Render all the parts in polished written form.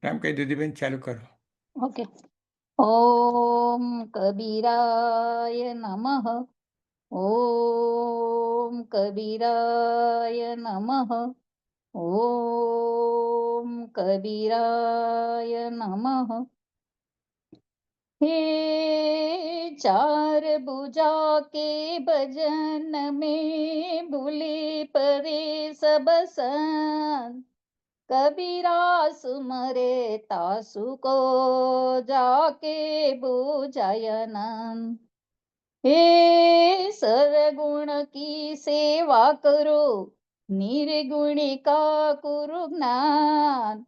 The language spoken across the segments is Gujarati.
એમ કહી દીધી બેન, ચાલુ કરો. ઓકે. ઓમ કબીરાય નમઃ. ઓમ કબીરાય નમઃ. ઓમ કબીરાય નમઃ. हे चार भुजा के भजन में भूले परे सब संत, कबीरा सुमरे तासु को जाके बुझायनन। हे सरगुण की सेवा करो, निर्गुणी का कुरु ज्ञान,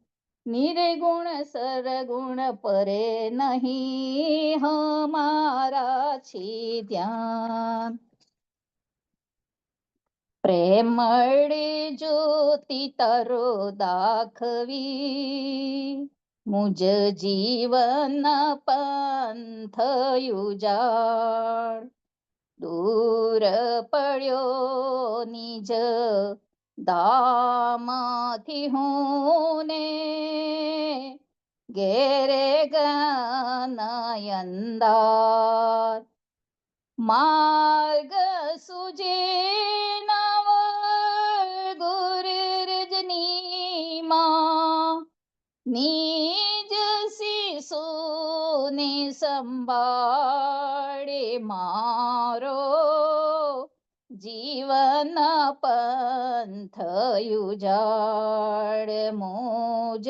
निर्गुण सरगुण परे नहीं हमारा छी ध्यान। प्रेमळे ज्योति तारो दाखवी, मुझ जीवन पंथ उजाड़, दूर પડ્યો નિજ ધામથી હું ને, ઘેરે ગનયંદાર, માર્ગ સુજે નવ ગુરુર્જની નિજ શિશુને સંભાળે, મારો જીવન પંથ ઉજાડ, મુજ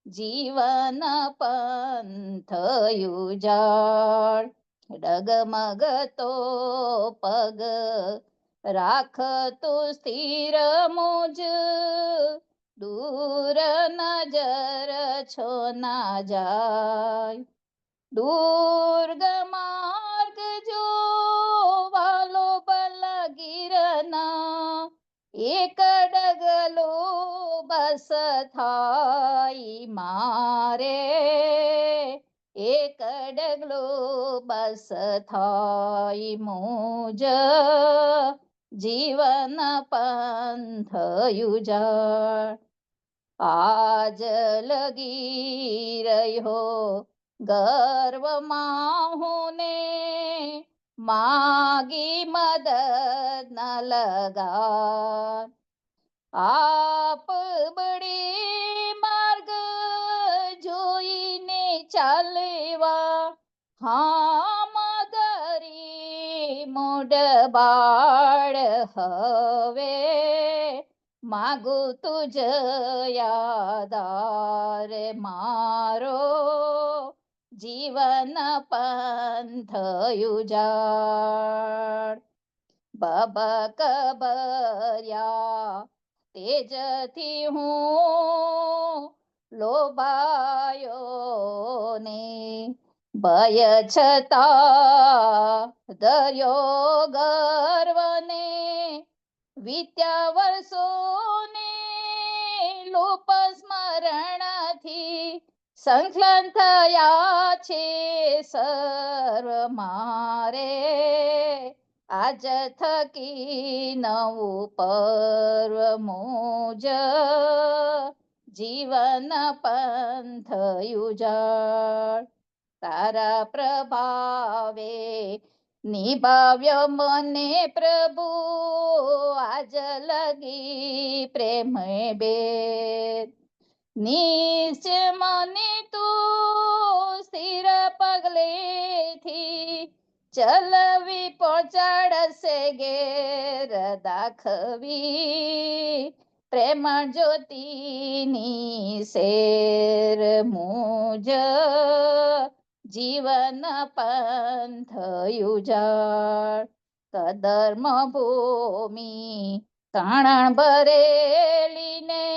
જીવન પંથ ઉજાડ, ડગમગતો પગ રાખતો સ્થિર મુજ, दूर नजर छो ना जाय, दुर्ग मार्ग जो वालो बलगीरना, एक डगलो बस थाई मारे, एक डगलो बस थाई मुझ जीवन पंथ उजाड़, आज लगी रहो गर्वમાં હું ને, માગી મદદ ન લગા, આપ બડે માર્ગ જોઈને ચાલવા, હા મગરી મોઢ બાળ હવે, માગુ તુજ યાદાર, મારો જીવન પંથ ઉજાડ, બબક ભર્યા તેજથી હું લોભાયો ને, ભય છતાં દર્યો ગર્વને, વીત્યા વર્ષોને લોપ સ્મરણથી, સંકલન થયા છે સર્વ મારે, આજ થકી નવું પર્વ મુજ જીવન પંથ ઉજાડ, તારા પ્રભાવે નિભાવ્યો મને પ્રભુ, આજ લગી પ્રેમ બેદ, નિશ્ચય મને તું સ્થિર પગલેથી, ચલવી પહોંચાડશે ઘેર દાખવી, પ્રેમ જ્યોતિની શેર, મુજ જીવન પંથ ઉજાડ, કદર્મ ભૂમિ કાણણ ભરેલી ને,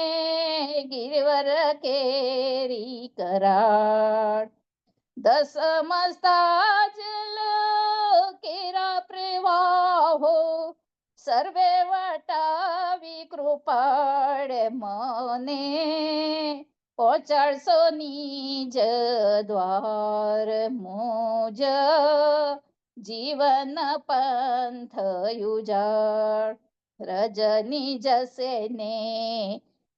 ગિરવર કેરી કરાડ, દસમસ્તા જલ કેરા પ્રવાહો, સર્વે વટાવી કૃપાળ મને, પહોંચાડશો નિજ દ્વાર, મુજ જીવન પંથ ઉજાડ, રજની જશે ને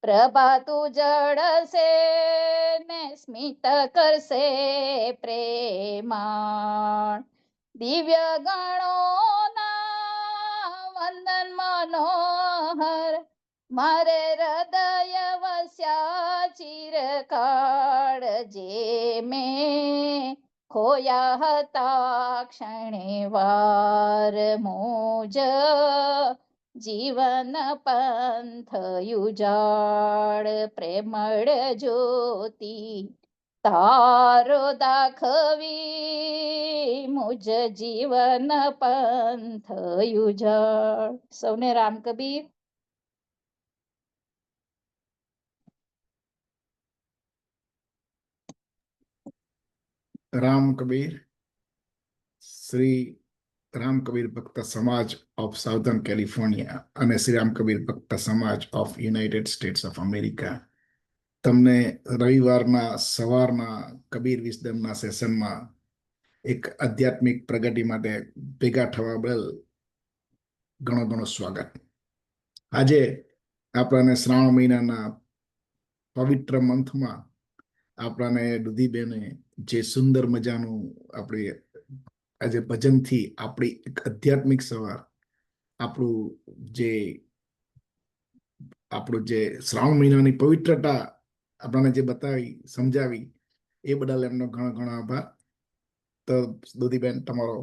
પ્રભાતું જળશે ને સ્મિત કરશે પ્રેમાળ. દિવ્ય ગણોના વંદન મનોહર મારે હૃદય વસ્યા ચિરકાળ. જે મેં ખોયા હતા ક્ષણે વાર મોજ જીવન પંથ યુજાળ. પ્રેમળ જ્યોતિ તારો દાખવી મુજ જીવન પંથ યુજાળ. સૌને રામ કબીર. રામ કબીર. શ્રી રામ કબીર ભક્ત સમાજ ઓફ સાઉથર્ન કેલિફોર્નિયા અને શ્રી રામ કબીર ભક્ત સમાજ of United states of America તમને રવિવારના સવારના કબીર વિઝડમના સેશનમાં એક આધ્યાત્મિક પ્રગતિ માટે ભેગા થવા બદલ ઘણો ઘણો સ્વાગત. આજે આપણાને શ્રાવણ મહિનાના પવિત્ર મંથમાં આપણાને દુધીબેને જે સુંદર મજાનું આપણે આજે ભજનથી આપણી એક આધ્યાત્મિક સવાર આપણું જે શ્રાવણ મહિનાની પવિત્રતા આપણને જે બતાવી સમજાવી એ બદલ એમનો ઘણો ઘણો આભાર. તો દુધીબેન તમારો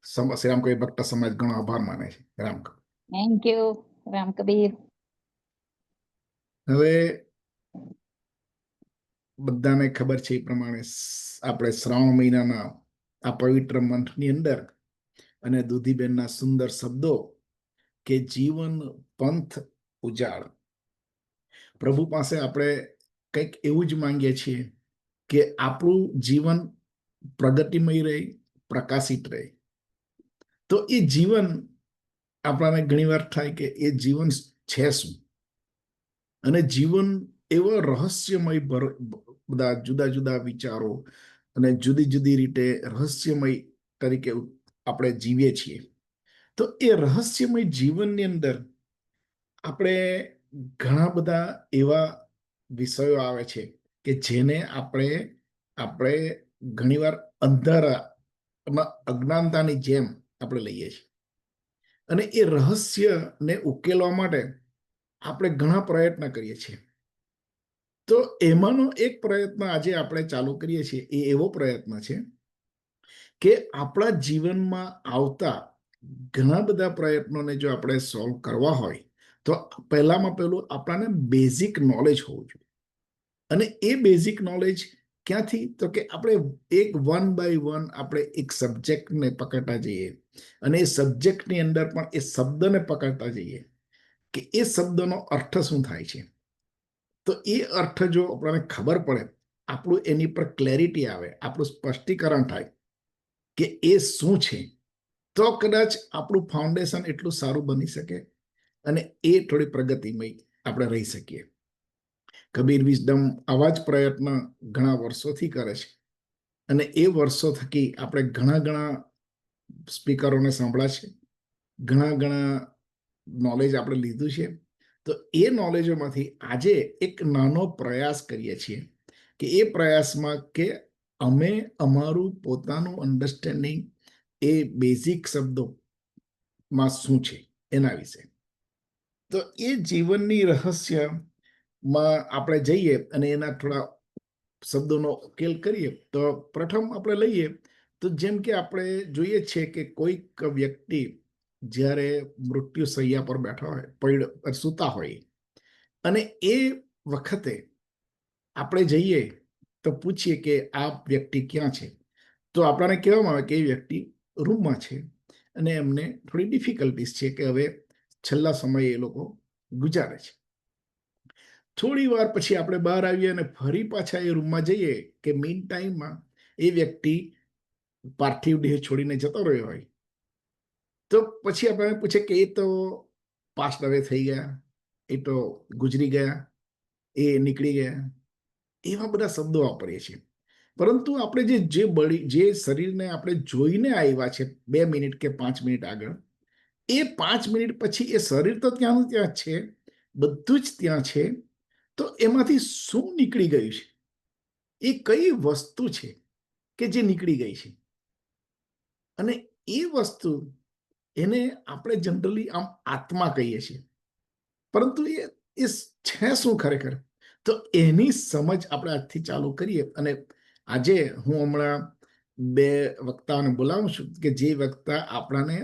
શ્રી રામ કબીર ભક્ત સમાજ ઘણો આભાર માને છે. રામ કબીર. Thank you Ram Kabir. હવે બધાને ખબર છે એ પ્રમાણે આપણે શ્રાવણ મહિનાના આ પવિત્ર મંથની અંદર અને દુધીબેનના સુંદર શબ્દો કે જીવન પંથ ઉજાળ. પ્રભુ પાસે આપણે કંઈક એવું જ માંગીએ છીએ કે આપણું જીવન પ્રગતિમય રહે, પ્રકાશિત રહે. તો એ જીવન આપણાને ઘણી વાર થાય કે એ જીવન છે શું, અને જીવન એવો રહસ્યમય બધા જુદા જુદા વિચારો અને જુદી જુદી રીતે રહસ્યમય તરીકે આપણે જીવીએ છીએ. તો એ રહસ્યમય જીવનની અંદર આપણે ઘણા બધા એવા વિષયો આવે છે કે જેને આપણે ઘણીવાર અંધારામાં અજ્ઞાનતાની જેમ આપણે લઈએ છીએ, અને એ રહસ્યને ઉકેલવા માટે આપણે ઘણા પ્રયત્ન કરીએ છીએ. તો એમાંનો એક પ્રયત્ન આજે આપણે ચાલુ કરીએ છીએ. એ એવો પ્રયત્ન છે કે આપણા જીવનમાં આવતા ઘણા બધા પ્રયત્નોને જો આપણે સોલ્વ કરવા હોય તો પહેલામાં પહેલું આપણને બેઝિક નોલેજ હોવું જોઈએ. અને એ બેઝિક નોલેજ ક્યાંથી? તો કે આપણે એક વન બાય વન આપણે એક સબ્જેક્ટને પકડતા જઈએ, અને એ સબ્જેક્ટની અંદર પણ એ શબ્દને પકડતા જઈએ કે એ શબ્દનો અર્થ શું થાય છે. તો એ અર્થ જો આપણને ખબર પડે, આપણું એની પર ક્લેરિટી આવે, આપણું સ્પષ્ટીકરણ થાય કે એ શું છે, તો કદાચ આપણું ફાઉન્ડેશન એટલું સારું બની શકે અને એ થોડી પ્રગતિમય આપણે રહી શકીએ. કબીર વિઝડમ આવા જ પ્રયત્ન ઘણા વર્ષોથી કરે છે, અને એ વર્ષો થકી આપણે ઘણા સ્પીકરોને સાંભળ્યા છે, ઘણા નોલેજ આપણે લીધું છે. તો એ નોલેજોમાંથી આજે એક નાનો પ્રયાસ કરીએ છીએ કે એ પ્રયાસમાં કે અમે અમારું પોતાનું અન્ડરસ્ટેન્ડિંગ એ બેઝિક શબ્દોમાં શું છે એના વિશે. તો એ જીવનની રહસ્યમાં આપણે જઈએ અને એના થોડા શબ્દોનો ઉકેલ કરીએ. તો પ્રથમ આપણે લઈએ તો જેમ કે આપણે જોઈએ છીએ કે કોઈક વ્યક્તિ જ્યારે મૃત્યુ શૈયા પર બેઠા હોય, સૂતા હોય, અને એ વખતે આપણે જઈએ તો પૂછીએ કે આ વ્યક્તિ ક્યાં છે, તો આપણને કહેવામાં આવે કે એ વ્યક્તિ રૂમમાં છે અને એમને થોડી ડિફિકલ્ટીસ છે કે હવે છેલ્લા સમયે એ લોકો ગુજારે છે. થોડી વાર પછી આપણે બહાર આવીએ અને ફરી પાછા એ રૂમમાં જઈએ કે મીન ટાઈમમાં એ વ્યક્તિ પાર્થિવ દેહ છોડીને જતો રહ્યો હોય, તો પછી આપણે પૂછે કે એ તો પાસ્ટ હવે થઈ ગયા, એ તો ગુજરી ગયા, એ નીકળી ગયા. એવા બધા શબ્દો વાપરીએ છીએ. પરંતુ આપણે જે શરીરને આપણે જોઈને આવ્યા છે 2 મિનિટ કે 5 મિનિટ આગળ, એ 5 મિનિટ પછી એ શરીર તો ત્યાંનું ત્યાં છે, બધું જ ત્યાં છે, તો એમાંથી શું નીકળી ગયું છે? એ કઈ વસ્તુ છે કે જે નીકળી ગઈ છે? અને એ વસ્તુ એને આપણે જનરલી આમ આત્મા કહીએ છીએ, પરંતુ એ છે શું ખરેખર? તો એની સમજ આપણે આજથી ચાલુ કરીએ. અને આજે હું હમણાં બે વક્તાઓને બોલાવું છું કે જે વક્તા આપણાને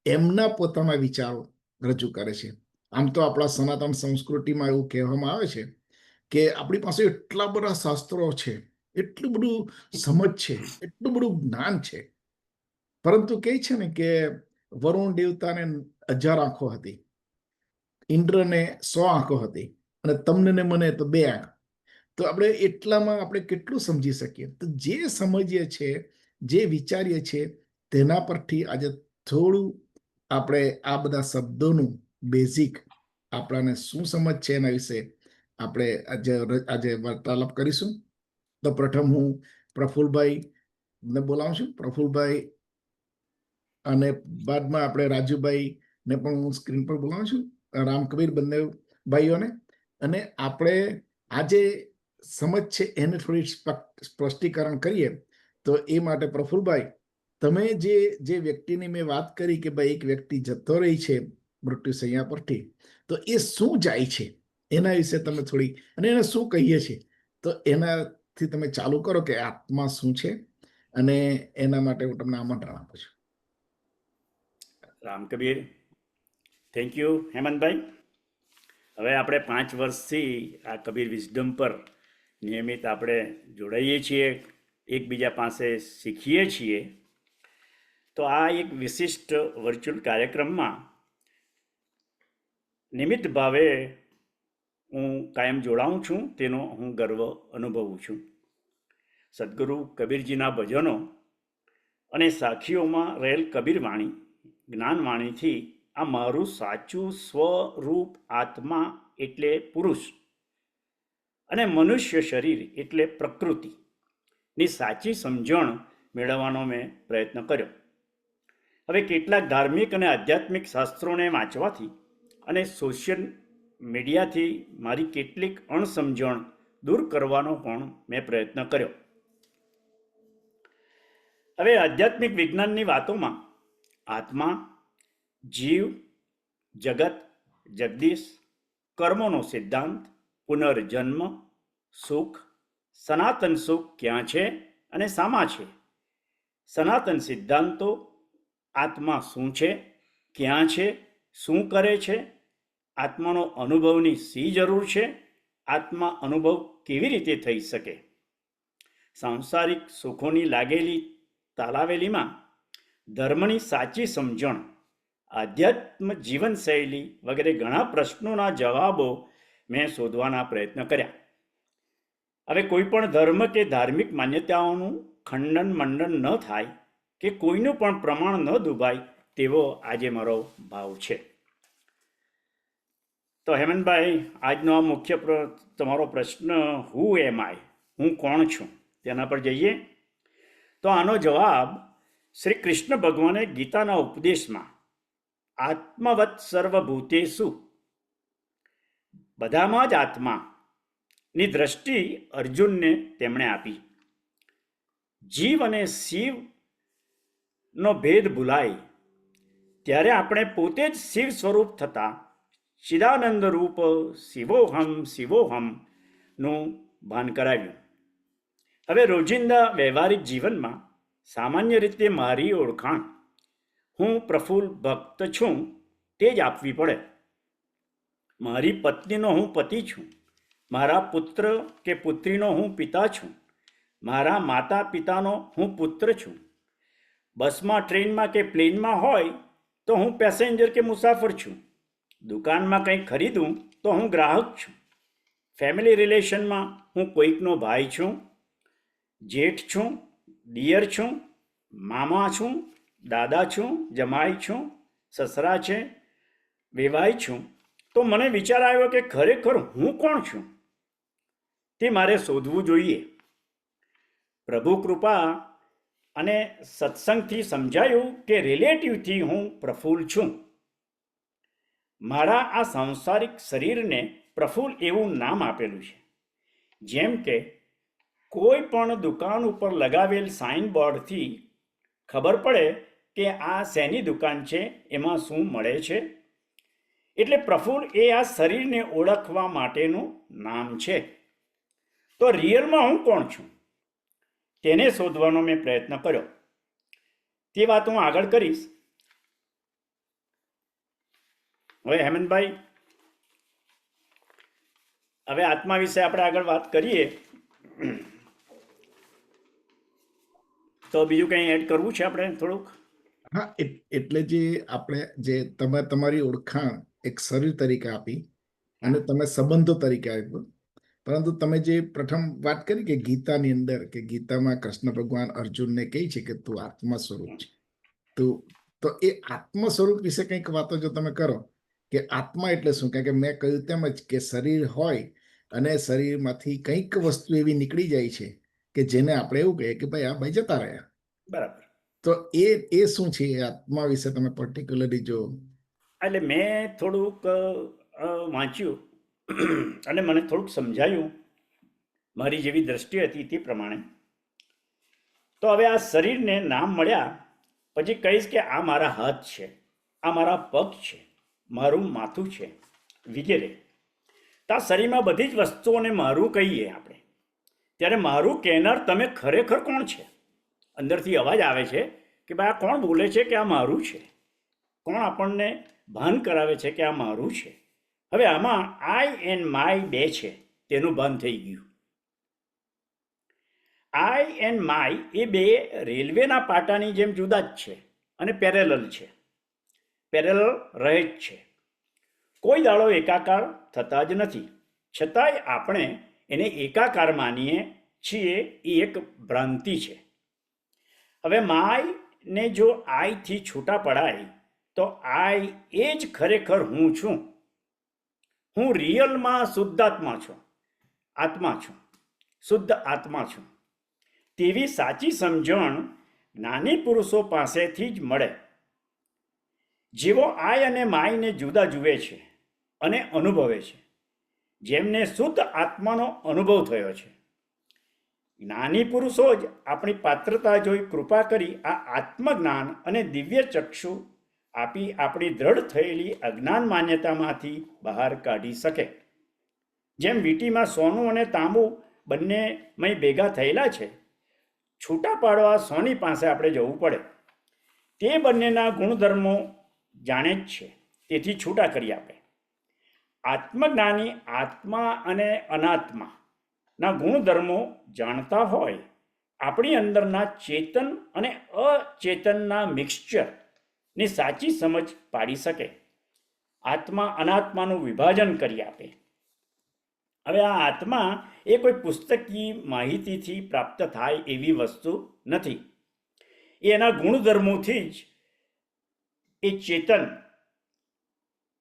એમના પોતાના વિચારો રજૂ કરે છે. આમ તો આપણા સનાતન સંસ્કૃતિમાં એવું કહેવામાં આવે છે કે આપણી પાસે એટલા બધા શાસ્ત્રો છે, એટલું બધું સમજ છે, એટલું બધું જ્ઞાન છે, પરંતુ કહે છે ને કે વરુણ દેવતાને 1000 આંખો હતી, ઇન્દ્રને 100 આંખો હતી, અને તમને ને મને તો 2 આંખ. તો આપણે એટલામાં આપણે કેટલું સમજી શકીએ? તો જે સમજીએ છે, જે વિચારીએ છીએ, તેના પરથી આજે થોડું આપણે આ બધા શબ્દોનું બેઝિક આપણાને શું સમજ છે એના વિશે આપણે આજે વાર્તાલાપ કરીશું. તો પ્રથમ હું પ્રફુલભાઈ ને બોલાવું છું. પ્રફુલભાઈ અને બાદમાં આપણે રાજુભાઈ ને પણ હું સ્ક્રીન પર બોલાવું છું, રામકબીર, બંને ભાઈઓને. અને આપણે આજે સમજ છે એને થોડી સ્પષ્ટીકરણ કરીએ. તો એ માટે પ્રફુલભાઈ, તમે જે વ્યક્તિની મેં વાત કરી કે ભાઈ એક વ્યક્તિ જતો રહી છે મૃત્યુ શૈયા પરથી, તો એ શું જાય છે એના વિશે તમે થોડી, અને એને શું કહીએ છીએ, તો એનાથી તમે ચાલુ કરો કે આત્મા શું છે, અને એના માટે હું તમને આમંત્રણ આપું છું. રામ કબીર. થેન્ક યુ હેમંતભાઈ. હવે આપણે 5 વર્ષથી આ કબીર વિઝડમ પર નિયમિત આપણે જોડાઈએ છીએ, એકબીજા પાસે શીખીએ છીએ. તો આ એક વિશિષ્ટ વર્ચ્યુઅલ કાર્યક્રમમાં નિમિત્ત ભાવે હું કાયમ જોડાઉં છું, તેનો હું ગર્વ અનુભવું છું. સદગુરુ કબીરજીના ભજનો અને સાખીઓમાં રહેલ કબીરવાણી, જ્ઞાનવાણીથી આ મારું સાચું સ્વરૂપ આત્મા એટલે પુરુષ અને મનુષ્ય શરીર એટલે પ્રકૃતિની સાચી સમજણ મેળવવાનો મેં પ્રયત્ન કર્યો. હવે કેટલાક ધાર્મિક અને આધ્યાત્મિક શાસ્ત્રોને વાંચવાથી અને સોશિયલ મીડિયાથી મારી કેટલીક અણસમજણ દૂર કરવાનો પણ મેં પ્રયત્ન કર્યો. હવે આધ્યાત્મિક વિજ્ઞાનની વાતોમાં આત્મા, જીવ, જગત, જગદીશ, કર્મોનો સિદ્ધાંત, પુનર્જન્મ, સુખ, સનાતન સુખ ક્યાં છે અને શામાં છે, સનાતન સિદ્ધાંતો, આત્મા શું છે, ક્યાં છે, શું કરે છે, આત્માનો અનુભવની શી જરૂર છે, આત્મા અનુભવ કેવી રીતે થઈ શકે, સાંસારિક સુખોની લાગેલી તાલાવેલીમાં ધર્મની સાચી સમજણ, આધ્યાત્મ જીવનશૈલી વગેરે ઘણા પ્રશ્નોના જવાબો મેં શોધવાના પ્રયત્ન કર્યા. હવે કોઈ પણ ધર્મ કે ધાર્મિક માન્યતાઓનું ખંડન મંડન ન થાય કે કોઈનું પણ પ્રમાણ ન દુભાય તેવો આજે મારો ભાવ છે. તો હેમંતભાઈ, આજનો આ મુખ્ય તમારો પ્રશ્ન હુ એમ આઈ, હું કોણ છું, તેના પર જઈએ. તો આનો જવાબ શ્રી કૃષ્ણ ભગવાને ગીતાના ઉપદેશમાં આત્મવત સર્વભૂતેષુ, બધામાં જ આત્માની દ્રષ્ટિ અર્જુનને તેમણે આપી. જીવ અને શિવનો ભેદ ભૂલાય ત્યારે આપણે પોતે જ શિવ સ્વરૂપ થતા ચિદાનંદ રૂપ શિવોહમ શિવોહમનું ભાન કરાવ્યું. હવે રોજિંદા વ્યવહારિક જીવનમાં સામાન્ય રીતે મારી ઓળખાણ હું પ્રફુલ્લ ભક્ત છું તે જ આપવી પડે. મારી પત્નીનો હું પતિ છું, મારા પુત્ર કે પુત્રીનો હું પિતા છું, મારા માતા પિતાનો હું પુત્ર છું. બસમાં, ટ્રેનમાં કે પ્લેનમાં હોય તો હું પેસેન્જર કે મુસાફર છું. દુકાનમાં કંઈક ખરીદું તો હું ગ્રાહક છું. ફેમિલી રિલેશનમાં હું કોઈકનો ભાઈ છું, જેઠ છું, દિયર છું, મામા છું, દાદા છું, જમાઈ છું, સસરા છે, વેવાઈ છું. તો મને વિચાર આવ્યો કે ખરેખર હું કોણ છું તે મારે શોધવું જોઈએ. પ્રભુ કૃપા અને સત્સંગથી સમજાયું કે રિલેટિવથી હું પ્રફુલ્લ છું. મારા આ સાંસારિક શરીરને પ્રફુલ્લ એવું નામ આપેલું છે. જેમ કે કોઈ પણ દુકાન ઉપર લગાવેલ સાઇન બોર્ડથી ખબર પડે કે આ શેની દુકાન છે, એમાં શું મળે છે. એટલે પ્રફુલ્લ એ આ શરીરને ઓળખવા માટેનું નામ છે. તો રિયલમાં હું કોણ છું તેને શોધવાનો મેં પ્રયત્ન કર્યો. તે વાત હું આગળ કરીશ. હવે હેમંતભાઈ, હવે આત્મા વિશે આપણે આગળ વાત કરીએ, તો બીજું કંઈ એડ કરવું છે આપણે થોડુંક? હા, એટલે જે આપણે જે તમે તમારી ઓળખાણ એક શરીર તરીકે આપી અને તમે સંબંધો તરીકે આપ્યો, પરંતુ તમે જે પ્રથમ વાત કરી કે ગીતાની અંદર કે ગીતામાં કૃષ્ણ ભગવાન અર્જુનને કહે છે કે તું આત્મા સ્વરૂપ છે, તો એ આત્મ સ્વરૂપ વિશે કંઈક વાતો જો તમે કરો કે આત્મા એટલે શું. કારણ કે મેં કહ્યું તેમ જ કે શરીર હોય અને શરીરમાંથી કંઈક વસ્તુ એવી નીકળી જાય છે કે જેને આપણે એવું કહીએ કે ભાઈ આ ભાઈ જતા રહ્યા. બરાબર. તો એ શું છે એ આત્મા વિશે તમે પર્ટિક્યુલરલી જો. એટલે મેં થોડુંક વાંચ્યું અને મને થોડુંક સમજાયું મારી જેવી દ્રષ્ટિ હતી તે પ્રમાણે. તો હવે આ શરીરને નામ મળ્યા પછી કહીશ કે આ મારા હાથ છે, આ મારા પગ છે, મારું માથું છે વગેરે. તો આ શરીરમાં બધી જ વસ્તુઓને મારું કહીએ આપણે, ત્યારે મારું કહેનાર તમે ખરેખર કોણ છે? અંદરથી અવાજ આવે છે કે ભાઈ આ કોણ બોલે છે કે આ મારું છે? કોણ આપણને ભાન કરાવે છે કે આ મારું છે? હવે આમાં આઈ એન્ડ માય બે છે, તેનું ભાન થઈ ગયું. આઈ એન્ડ માય એ બે રેલવેના પાટાની જેમ જુદા જ છે અને પેરેલલ છે, પેરેલલ રહે જ છે. કોઈ દાડો એકાકાર થતા જ નથી. છતાંય આપણે એને એકાકાર માનીએ છીએ, એ એક ભ્રાંતિ છે. હવે માયને જો આઈથી છૂટા પડાય તો આઈ એ જ ખરેખર હું છું. હું રિયલમાં શુદ્ધાત્મા છું, આત્મા છું, શુદ્ધ આત્મા છું. તેવી સાચી સમજણ જ્ઞાની પુરુષો પાસેથી જ મળે, જેઓ આય અને માયને જુદા જુએ છે અને અનુભવે છે, જેમને શુદ્ધ આત્માનો અનુભવ થયો છે. જ્ઞાની પુરુષો જ આપણી પાત્રતા જોઈ કૃપા કરી આ આત્મજ્ઞાન અને દિવ્ય ચક્ષુ આપી આપણી દ્રઢ થયેલી અજ્ઞાન માન્યતામાંથી બહાર કાઢી શકે. જેમ વીંટીમાં સોનું અને તાંબુ બંનેમય ભેગા થયેલા છે, છૂટા પાડવા સોની પાસે આપણે જવું પડે. તે બંનેના ગુણધર્મો જાણે જ છે, તેથી છૂટા કરી આપે. આત્મજ્ઞાની આત્મા અને અનાત્મા ના ગુણધર્મો જાણતા હોય, આપણી અંદરના ચેતન અને અચેતનના મિક્સચરની સાચી સમજ પાડી શકે, આત્મા અનાત્માનું વિભાજન કરી આપે. હવે આ આત્મા એ કોઈ પુસ્તકી માહિતીથી પ્રાપ્ત થાય એવી વસ્તુ નથી. એના ગુણધર્મોથી જ એ ચેતન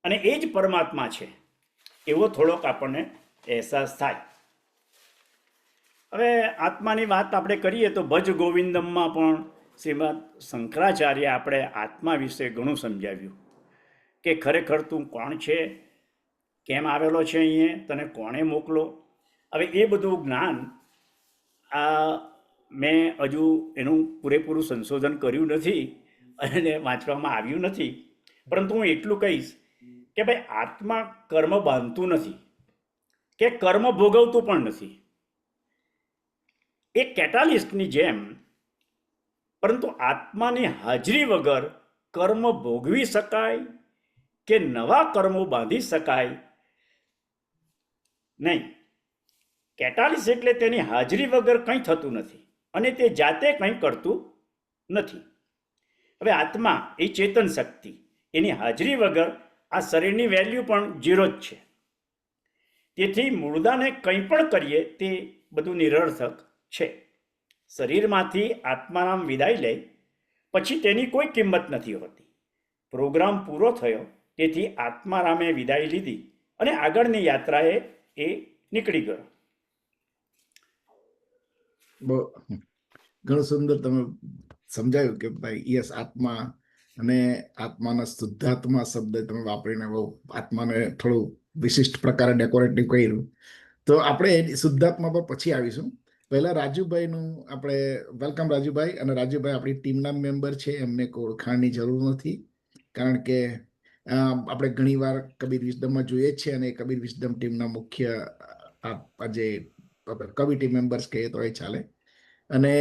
અને એ જ પરમાત્મા છે એવો થોડોક આપણને અહેસાસ થાય. હવે આત્માની વાત આપણે કરીએ તો ભજ ગોવિંદમમાં પણ શ્રીમદ શંકરાચાર્ય આપણે આત્મા વિશે ઘણું સમજાવ્યું કે ખરેખર તું કોણ છે, કેમ આવેલો છે અહીંયા, તને કોણે મોકલો. હવે એ બધું જ્ઞાન મેં હજુ એનું પૂરેપૂરું સંશોધન કર્યું નથી અને વાંચવામાં આવ્યું નથી, પરંતુ હું એટલું કહીશ કે ભાઈ આત્મા કર્મ બાંધતું નથી કે કર્મ ભોગવતું પણ નથી. એક કેટાલિસ્ટની જેમ, પરંતુ આત્માની હાજરી વગર કર્મ ભોગવી શકાય કે નવા કર્મો બાંધી શકાય નહીં. કેટાલિસ્ટ એટલે તેની હાજરી વગર કંઈ થતું નથી અને તે જાતે કંઈ કરતું નથી. હવે આત્મા એ ચેતન શક્તિ, એની હાજરી વગર આ શરીરની વેલ્યુ પણ 0 જ છે. તેથી મુર્દાને કંઈ પણ કરીએ તે બધું નિરર્થક છે. શરીરમાંથી આત્મારામ વિદાય લે પછી તેની કોઈ કિંમત નથી હોતી. પ્રોગ્રામ પૂરો થયો, તેથી આત્મારામે વિદાય લીધી અને આગળની યાત્રાએ એ નીકળી ગયો. ઘણું સુંદર તમે સમજાયું કે ભાઈ યસ, આત્મા અને આત્માના શુદ્ધાત્મા શબ્દ તમે વાપરીને આત્માને થોડું વિશિષ્ટ પ્રકારે ડેકોરેટિવ કર્યું. તો આપણે શુદ્ધાત્મા પર પછી આવીશું. પહેલા રાજુભાઈનું આપણે વેલકમ રાજુભાઈ. અને રાજુભાઈ આપણી ટીમના મેમ્બર છે, એમને કોઈ ઓળખાણની જરૂર નથી, કારણ કે આપણે ઘણીવાર કબીર વિઝડમમાં જોઈએ જ છે, અને કબીર વિઝડમ ટીમના મુખ્ય જે કવિ ટીમ મેમ્બર્સ કહીએ તો એ ચાલે. અને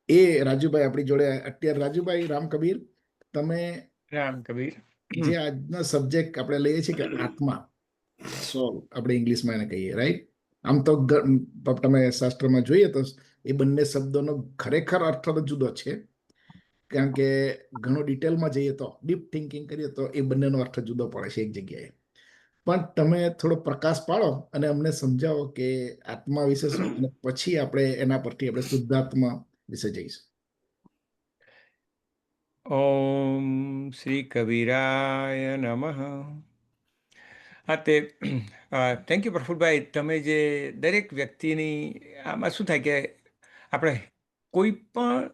એ રાજુભાઈ આપણી જોડે અત્યારે. રાજુભાઈ, રામ કબીર, તમે રામ કબીર. જે આજનો સબ્જેક્ટ આપણે લઈએ છીએ કે આત્મા, સોલ આપણે ઇંગ્લિશમાં એને કહીએ, રાઈટ? આમ તો તમે શાસ્ત્રમાં જોઈએ તો એ બંને શબ્દોનો ખરેખર અર્થ તો જુદો છે, કારણ કે ઘણો ડિટેલમાં જઈએ તો, ડીપ થિંકિંગ કરીએ તો એ બંનેનો અર્થ જુદો પડે છે એક જગ્યાએ. પણ તમે થોડો પ્રકાશ પાડો અને અમને સમજાવો કે આત્મા વિશે શું, અને પછી આપણે એના પરથી આપણે શુદ્ધાત્મા વિશે જઈશું. ઓમ શ્રી કબીરાય નમઃ. હા, થેન્ક યુ પ્રફુલભાઈ. તમે જે દરેક વ્યક્તિની આમાં શું થાય કે આપણે કોઈ પણ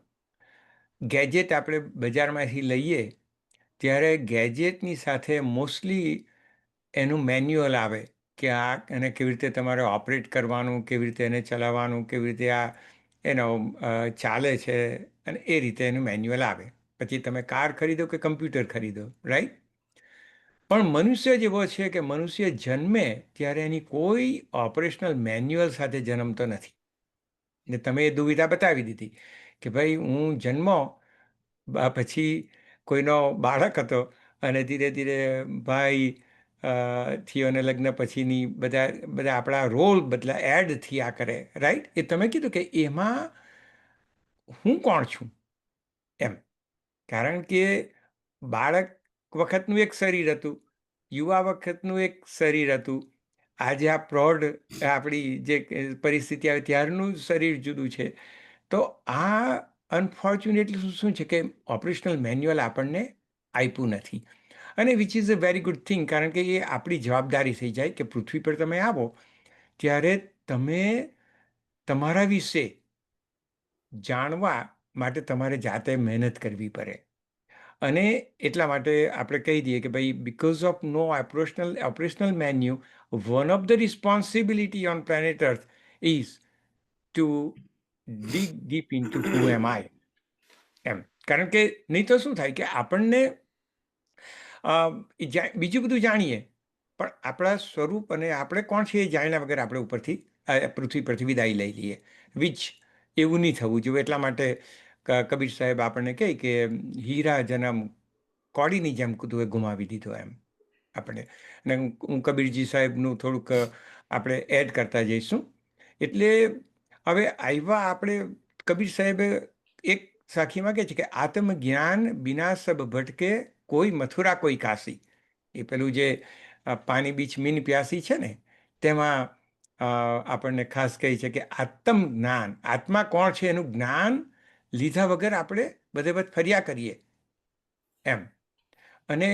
ગેજેટ આપણે બજારમાંથી લઈએ ત્યારે ગેજેટની સાથે મોસ્ટલી એનું મેન્યુઅલ આવે કે આ એને કેવી રીતે તમારે ઓપરેટ કરવાનું, કેવી રીતે એને ચલાવવાનું, કેવી રીતે આ એનો ચાલે છે, અને એ રીતે એનું મેન્યુઅલ આવે. પછી તમે કાર ખરીદો કે કમ્પ્યુટર ખરીદો, રાઈટ? પણ મનુષ્ય જેવો છે કે મનુષ્ય જન્મે ત્યારે એની કોઈ ઓપરેશનલ મેન્યુઅલ સાથે જન્મતો નથી. ને તમે એ દુવિધા બતાવી દીધી કે ભાઈ હું જન્મો પછી કોઈનો બાળક હતો અને ધીરે ધીરે ભાઈ થયો અને લગ્ન પછીની બધા બધા આપણા રોલ બદલા એડ થયા કરે, રાઈટ? એ તમે કીધું કે એમાં હું કોણ છું એમ. કારણ કે બાળક વખતનું એક શરીર હતું, યુવા વખતનું એક શરીર હતું, આજે આ પ્રૌઢ આપણી જે પરિસ્થિતિ આવે ત્યારનું શરીર જુદું છે. તો આ અનફોર્ચ્યુનેટલી શું છે કે ઓપરેશનલ મેન્યુઅલ આપણને આપ્યું નથી. અને which is a very good thing, કારણ કે એ આપણી જવાબદારી થઈ જાય કે પૃથ્વી પર તમે આવો ત્યારે તમે તમારા વિશે જાણવા માટે તમારે જાતે મહેનત કરવી પડે. અને એટલા માટે આપણે કહી દઈએ કે ભાઈ because of no operational menu, one of the responsibility on planet earth is to dig deep into who am I am. કારણ કે નહીં તો શું થાય કે આપણને બીજું બધું જાણીએ પણ આપણા સ્વરૂપ અને આપણે કોણ છીએ એ જાણ્યા વગર આપણે ઉપરથી પૃથ્વી પરથી વિદાય લઈ લઈએ, વિચ એવું નહીં થવું જોઈએ. એટલા માટે કબીર સાહેબ આપણને કહે કે હીરા જન્મ કોડીની જેમ કૂદવે ગુમાવી દીધો એમ આપણે. અને હું કબીરજી સાહેબનું થોડુંક આપણે એડ કરતા જઈશું. એટલે હવે આવ્યા આપણે કબીર સાહેબે એક સાખીમાં કહે છે કે આત્મજ્ઞાન બિના સબ ભટકે, કોઈ મથુરા કોઈ કાશી. એ પેલું જે પાણી બીચ મીન પ્યાસી છે ને તેમાં આપણને ખાસ કહે છે કે આત્મજ્ઞાન, આત્મા કોણ છે એનું જ્ઞાન લીધા વગર આપણે બધે બધ ફર્યા કરીએ એમ. અને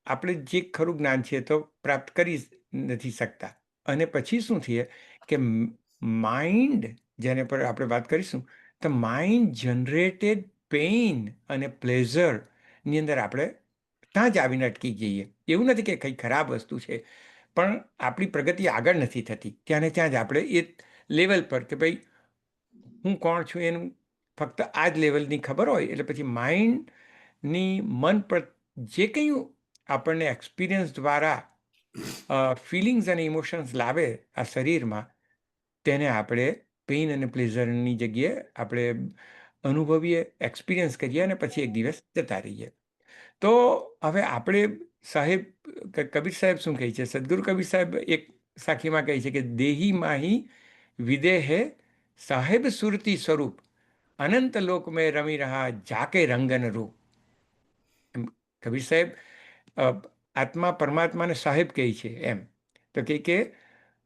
આપણે જે ખરું જ્ઞાન છે તો પ્રાપ્ત કરી નથી શકતા. અને પછી શું થઈએ કે માઇન્ડ, જેને પર આપણે વાત કરીશું, તો માઇન્ડ જનરેટેડ પેઇન અને પ્લેઝરની અંદર આપણે ત્યાં જ આવીને અટકી જઈએ. એવું નથી કે કંઈ ખરાબ વસ્તુ છે, પણ આપણી પ્રગતિ આગળ નથી થતી. ત્યાં ને ત્યાં જ આપણે એ લેવલ પર કે ભાઈ હું કોણ છું એનું ફક્ત આ જ લેવલની ખબર હોય એટલે પછી માઇન્ડની મન પર જે કંઈ આપણને એક્સપિરિયન્સ દ્વારા ફિલિંગ્સ અને ઇમોશન્સ લાવે આ શરીરમાં, તેને આપણે પેઇન અને પ્લેઝરની જગ્યાએ આપણે અનુભવીએ, એક્સપિરિયન્સ કરીએ અને પછી એક દિવસ જતા રહીએ. તો હવે આપણે સાહેબ કબીર સાહેબ શું કહે છે, સદગુરુ કબીર સાહેબ એક સાખીમાં કહે છે કે દેહી માહી વિદેહે સાહેબ સુરતી સ્વરૂપ, અનંત લોક મેં રમી રહ્યા જાકે રંગન રૂપ. કબીર સાહેબ આત્મા પરમાત્માને સાહેબ કહે છે એમ. તો કે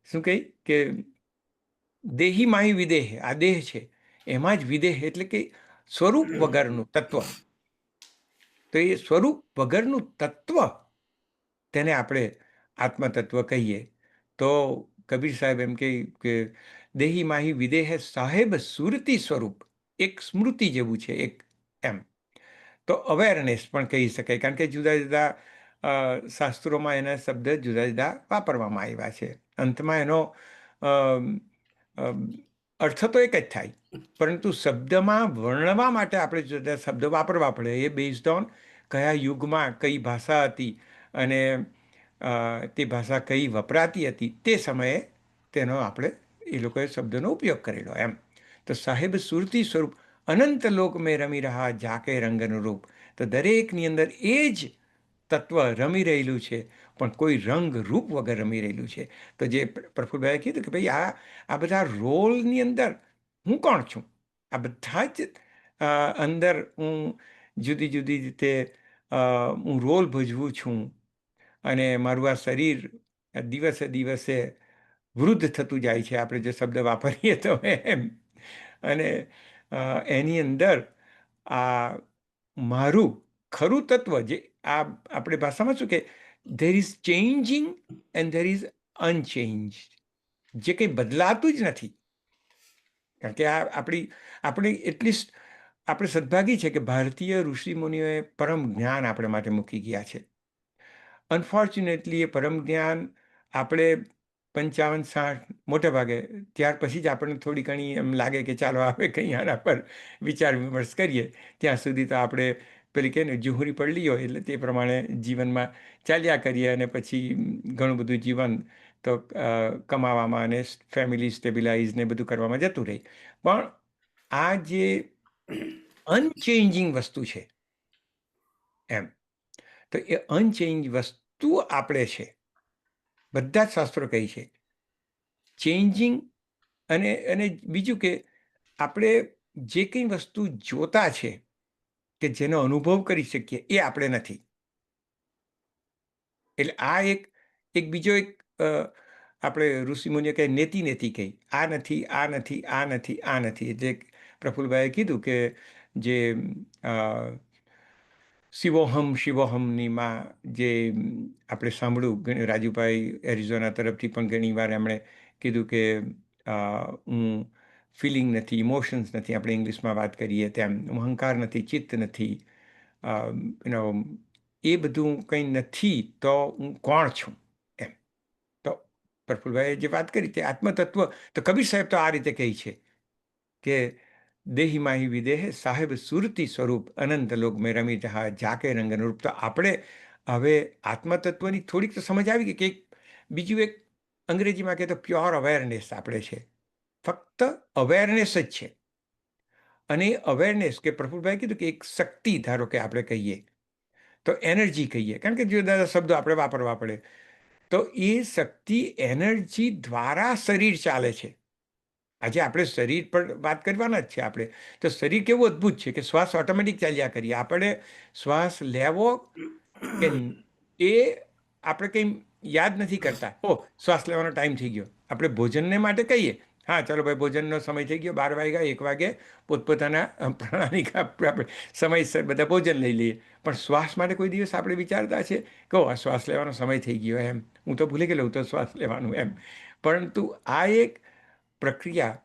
શું કહી કે દેહી માહી વિદેહ, આ દેહ છે એમાં જ વિદેહ એટલે કે સ્વરૂપ વગરનું તત્વ. તો એ સ્વરૂપ વગરનું તત્વ તેને આપણે આત્મતત્વ કહીએ. તો કબીર સાહેબ એમ કે દેહી માહી વિદેહ સાહેબ સુરતી સ્વરૂપ, એક સ્મૃતિ જેવું છે એક એમ. તો અવેરનેસ પણ કહી શકાય, કારણ કે જુદા જુદા શાસ્ત્રોમાં એના શબ્દ જુદા જુદા વાપરવામાં આવ્યા છે. અંતમાં એનો અમ, અમ, અર્થ તો એક જ થાય, પરંતુ શબ્દમાં વર્ણવા માટે આપણે જુદા શબ્દ વાપરવા પડે. એ બેઝડ ઓન કયા યુગમાં કઈ ભાષા હતી અને તે ભાષા કઈ વપરાતી હતી તે સમયે તેનો આપણે એ લોકોએ શબ્દનો ઉપયોગ કરેલો એમ. તો સાહેબ સુરતી સ્વરૂપ અનંત લોક મેં રમી રહ્યા જાકે રંગનું રૂપ. તો દરેકની અંદર એ જ તત્વ રમી રહેલું છે, પણ કોઈ રંગ રૂપ વગર રમી રહેલું છે. તો જે પ્રફુલભાઈએ કીધું કે ભાઈ આ બધા રોલની અંદર હું કોણ છું? આ બધા જ અંદર હું જુદી જુદી રીતે હું રોલ ભજવું છું, અને મારું આ શરીર દિવસે દિવસે વૃદ્ધ થતું જાય છે, આપણે જે શબ્દ વાપરીએ તો એમ. અને એની અંદર આ મારું ખરું તત્વ જે આ આપણે ભાષામાં શું કે there is changing and there is unchanged, જે કંઈ બદલાતું જ નથી. કારણ કે આ આપણી એટલીસ્ટ આપણે સદભાગી છે કે ભારતીય ઋષિમુનિઓએ પરમ જ્ઞાન આપણે માટે મૂકી ગયા છે. અનફોર્ચ્યુનેટલી એ પરમ જ્ઞાન આપણે 55-60 મોટે ભાગે ત્યાર પછી જ આપણને થોડી ઘણી એમ લાગે કે ચાલો આપણે કંઈ આના પર વિચાર વિમર્શ કરીએ. ત્યાં સુધી તો આપણે પેલી કહે ને જુહરી પડલી હોય એટલે તે પ્રમાણે જીવનમાં ચાલ્યા કરીએ, અને પછી ઘણું બધું જીવન તો કમાવામાં અને ફેમિલી સ્ટેબિલાઇઝ ને બધું કરવામાં જતું રહે. પણ આ જે અનચેન્જિંગ વસ્તુ છે એમ, તો એ અનચેન્જ વસ્તુ આપણે છે. બધા જ શાસ્ત્રો કહે છે ચેન્જિંગ. અને બીજું કે આપણે જે કંઈ વસ્તુ જોતા છે કે જેનો અનુભવ કરી શકીએ એ આપણે નથી. એટલે આ એક બીજો એક આપણે ઋષિમુનિઓ કહે નેતિ કહી, આ નથી, આ નથી, આ નથી, આ નથી. એટલે પ્રફુલભાઈએ કીધું કે જે શિવોહમની માં જે આપણે સાંભળ્યું, રાજુભાઈ એરિઝોના તરફથી પણ ઘણી વાર એમણે કીધું કે હું ફિલિંગ નથી, ઇમોશન્સ નથી, આપણે ઇંગ્લિશમાં વાત કરીએ તેમ, અહંકાર નથી, ચિત્ત નથી, એ બધું કંઈ નથી તો હું કોણ છું એમ. તો પ્રફુલભાઈએ જે વાત કરી તે આત્મતત્વ, તો કબીર સાહેબ તો આ રીતે કહે છે કે દેહી માહી વિદેહ સાહેબ સુરતી સ્વરૂપ અનંત લોક મેં રમી રહ્યા જાકે રંગનું રૂપ. તો આપણે હવે આત્મતત્વની થોડીક તો સમજ આવી ગઈ કે બીજું એક અંગ્રેજીમાં કહે તો પ્યોર અવેરનેસ આપણે છે. ફક્ત અવેરનેસ જ છે. અને એ અવેરનેસ કે પ્રફુલભાઈ કીધું કે એક શક્તિ, ધારો કે આપણે કહીએ તો એનર્જી કહીએ, કારણ કે જુદા જુદા શબ્દો આપણે વાપરવા પડે. તો એ શક્તિ એનર્જી દ્વારા શરીર ચાલે છે. આજે આપણે શરીર પર વાત કરવાના જ છે આપણે. તો શરીર કેવું અદ્ભુત છે કે શ્વાસ ઓટોમેટિક ચાલ્યા કરીએ. આપણે શ્વાસ લેવો કે એ આપણે કંઈ યાદ નથી કરતા. શ્વાસ લેવાનો ટાઈમ થઈ ગયો. આપણે ભોજનને માટે કહીએ, હા ચાલો ભાઈ ભોજનનો સમય થઈ ગયો, 12 વાગ્યા, 1 વાગે પોતપોતાના પ્રણાલિકા આપણે સમયસર બધા ભોજન લઈ લઈએ. પણ શ્વાસ માટે કોઈ દિવસ આપણે વિચારતા છે કે આ શ્વાસ લેવાનો સમય થઈ ગયો એમ, હું તો ભૂલી ગયેલો તો શ્વાસ લેવાનું એમ. પરંતુ આ એક પ્રક્રિયા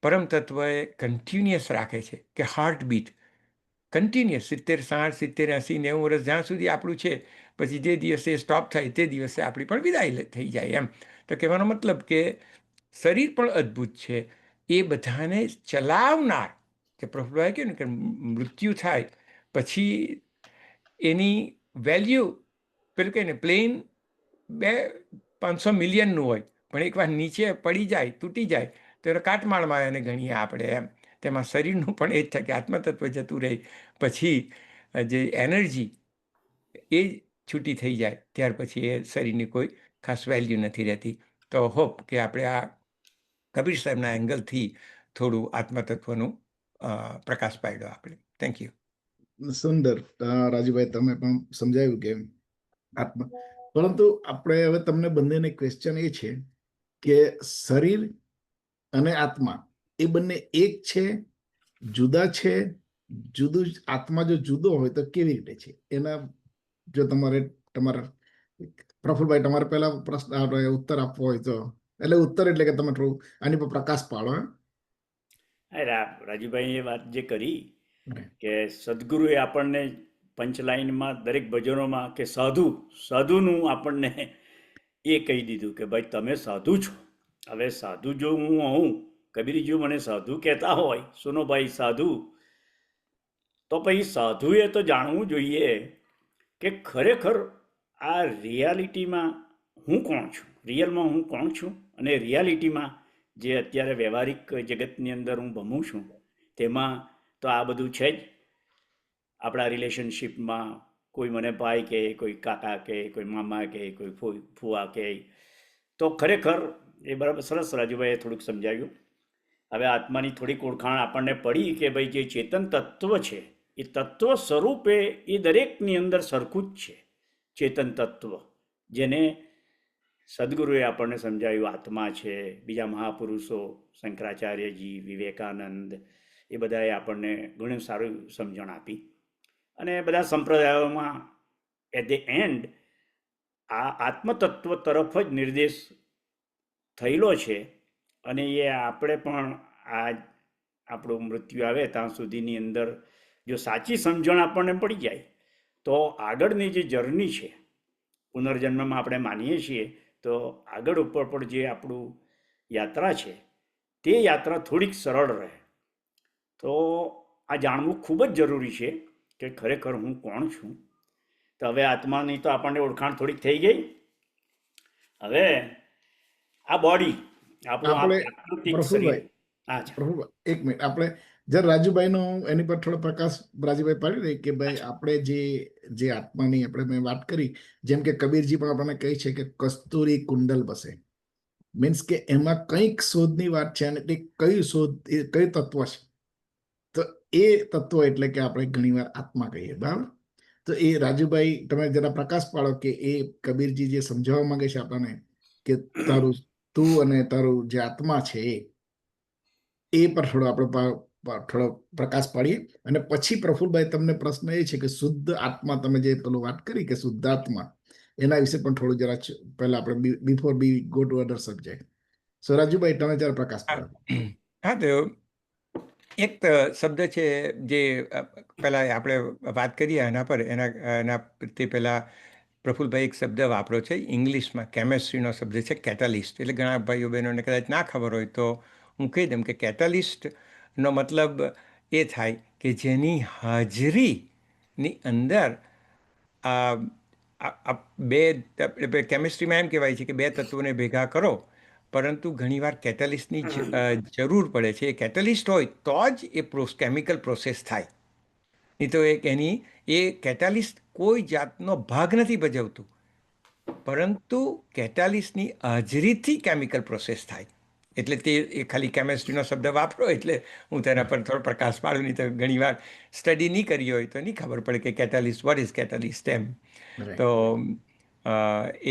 પરમ તત્વએ કન્ટિન્યુઅસ રાખે છે કે હાર્ટબીટ કન્ટિન્યુઅસ 70, 60, 70, 80, 90 વર્ષ જ્યાં સુધી આપણું છે, પછી જે દિવસે સ્ટોપ થાય તે દિવસે આપણી પણ વિદાય થઈ જાય એમ. તો કહેવાનો મતલબ કે શરીર પણ અદ્ભુત છે. એ બધાને ચલાવનાર, કે પ્રફુલભાઈ કહ્યું ને કે મૃત્યુ થાય પછી એની વેલ્યુ પેલું કહે ને પ્લેન 200-500 મિલિયનનું હોય, પણ એકવાર નીચે પડી જાય, તૂટી જાય તો એને કાટમાળમાં એને ગણીએ આપણે એમ. તેમાં શરીરનું પણ એ જ થાય કે આત્મતત્વ જતું રહે પછી જે એનર્જી એ છૂટી થઈ જાય ત્યાર પછી એ શરીરની કોઈ ખાસ વેલ્યુ નથી રહેતી. તો હોપ કે આપણે આ કબીર સાહેબના એંગલથી થોડું આત્મતત્વનું પ્રકાશ પાડ્યો આપણે. Thank you. સુંદર રાજુભાઈ, તમે પણ સમજાવ્યું કે આત્મા. પરંતુ આપણે હવે તમને બંનેને ક્વેશ્ચન એ છે કે શરીર અને આત્મા એ બંને એક છે, જુદા છે? જુદું આત્મા જો જુદો હોય તો કેવી રીતે છે? એના જો તમારા પ્રફુલભાઈ તમારે પહેલા પ્રશ્ન ઉત્તર આપવો હોય તો, એટલે ઉત્તર એટલે કે તમે થોડું આની પર પ્રકાશ પાડો. રાજુભાઈ એ વાત જે કરી કે સદગુરુએ આપણને પંચલાઇનમાં દરેક ભજનોમાં કે સાધુ સાધુનું આપણને એ કહી દીધું કે ભાઈ તમે સાધુ છો. હવે સાધુ જો હું હોઉં, કબીરજી મને સાધુ કહેતા હોય, સુનો ભાઈ સાધુ, તો પછી સાધુએ તો જાણવું જોઈએ કે ખરેખર આ રિયાલિટીમાં હું કોણ છું, રિયલમાં હું કોણ છું, અને રિયાલિટીમાં જે અત્યારે વ્યવહારિક જગતની અંદર હું ભમું છું તેમાં તો આ બધું છે જ. આપણા રિલેશનશિપમાં કોઈ મને ભાઈ કહે, કોઈ કાકા કહે, કોઈ મામા કહે, કોઈ ફુવા કહે, તો ખરેખર એ બરાબર સરસ રાજુભાઈએ થોડુંક સમજાવ્યું. હવે આત્માની થોડીક ઓળખાણ આપણને પડી કે ભાઈ જે ચેતન તત્વ છે એ તત્વ સ્વરૂપે એ દરેકની અંદર સરખું જ છે. ચેતન તત્વ જેને સદગુરુએ આપણને સમજાવ્યું આત્મા છે. બીજા મહાપુરુષો શંકરાચાર્યજી, વિવેકાનંદ, એ બધાએ આપણને ઘણું સારું સમજણ આપી. અને બધા સંપ્રદાયોમાં એટ ધ એન્ડ આ આત્મતત્વ તરફ જ નિર્દેશ થયેલો છે. અને એ આપણે પણ આ આપણું મૃત્યુ આવે ત્યાં સુધીની અંદર જો સાચી સમજણ આપણને પડી જાય તો આગળની જે જર્ની છે, પુનર્જન્મમાં આપણે માનીએ છીએ, તો આગળ ઉપર પણ જે આપણું યાત્રા છે તે યાત્રા થોડીક સરળ રહે. તો આ જાણવું ખૂબ જ જરૂરી છે કે ખરેખર હું કોણ છું. તો હવે આત્માની તો આપણને ઓળખાણ થોડીક થઈ ગઈ. હવે આ બોડી આપણું આપણે પ્રાકૃતિક શરીર. પ્રફુલભાઈ, એક મિનિટ, આપણે જરા રાજુભાઈનો એની પર થોડો પ્રકાશ રાજુભાઈ પાડી દઈએ કે ભાઈ આપણે જે આત્માની આપણે મેં વાત કરી, જેમ કે કબીરજી પણ આપણને કહે છે કે કસ્તુરી કુંડલ બસે, મીન્સ કે એમાં કંઈક શોધની વાત છે અને તે કયું શોધ, એ કયું તત્વ છે, તો એ તત્વ એટલે કે આપણે ઘણીવાર આત્મા કહીએ. બરાબર? તો એ રાજુભાઈ તમે જરા પ્રકાશ પાડો કે એ કબીરજી જે સમજાવવા માંગે છે આપણને કે તારું તું અને તારું જે આત્મા છે એ પર થોડો આપણે થોડો પ્રકાશ પાડીએ. અને પછી પ્રફુલભાઈ તમને પ્રશ્ન એ છે કે શુદ્ધ આત્મા, તમે જે પેલું વાત કરી કે શુદ્ધ આત્મા, એના વિશે પણ થોડું જરા પહેલા આપણે before we go to other subject. So Rajubhai તમે જરા પ્રકાશ પાડો. હા, તો એક શબ્દ છે જે પહેલાં આપણે વાત કરીએ એના પર, એના તે પહેલાં પ્રફુલભાઈ એક શબ્દ વાપરો છે ઇંગ્લિશમાં, કેમેસ્ટ્રીનો શબ્દ છે કેટાલિસ્ટ. એટલે ઘણા ભાઈઓ બહેનોને કદાચ ના ખબર હોય તો હું કહી દઉં કે કેટાલિસ્ટનો મતલબ એ થાય કે જેની હાજરીની અંદર બે કેમિસ્ટ્રીમાં એમ કહેવાય છે કે બે તત્વોને ભેગા કરો, પરંતુ ઘણીવાર કેટાલિસ્ટની જરૂર પડે છે. એ કેટાલિસ્ટ હોય તો જ એ કેમિકલ પ્રોસેસ થાય. નહીં તો એ કેટાલિસ્ટ કોઈ જાતનો ભાગ નથી ભજવતું, પરંતુ કેટાલિસ્ટની હાજરીથી કેમિકલ પ્રોસેસ થાય. એટલે તે એ ખાલી કેમેસ્ટ્રીનો શબ્દ વાપરો એટલે હું તેના પર થોડો પ્રકાશ પાડું. નહીં તો ઘણીવાર સ્ટડી નહીં કરી હોય તો નહીં ખબર પડે કે કેટાલિસ્ટ, વોટ ઇઝ કેટાલિસ્ટ એમ. તો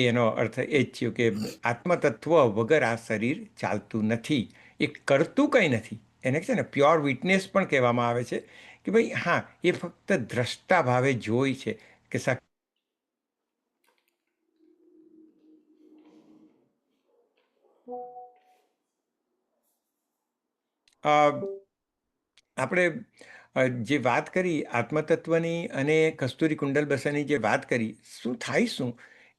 એનો અર્થ એ જ થયો કે આત્મતત્વ વગર આ શરીર ચાલતું નથી. એ કરતું કંઈ નથી. એને છે ને પ્યોર વિટનેસ પણ કહેવામાં આવે છે કે ભાઈ હા, એ ફક્ત દ્રષ્ટા ભાવે જોઈ છે કે આપણે જે વાત કરી આત્મતત્વની અને કસ્તુરી કુંડલ બસાની જે વાત કરી, શું થાય શું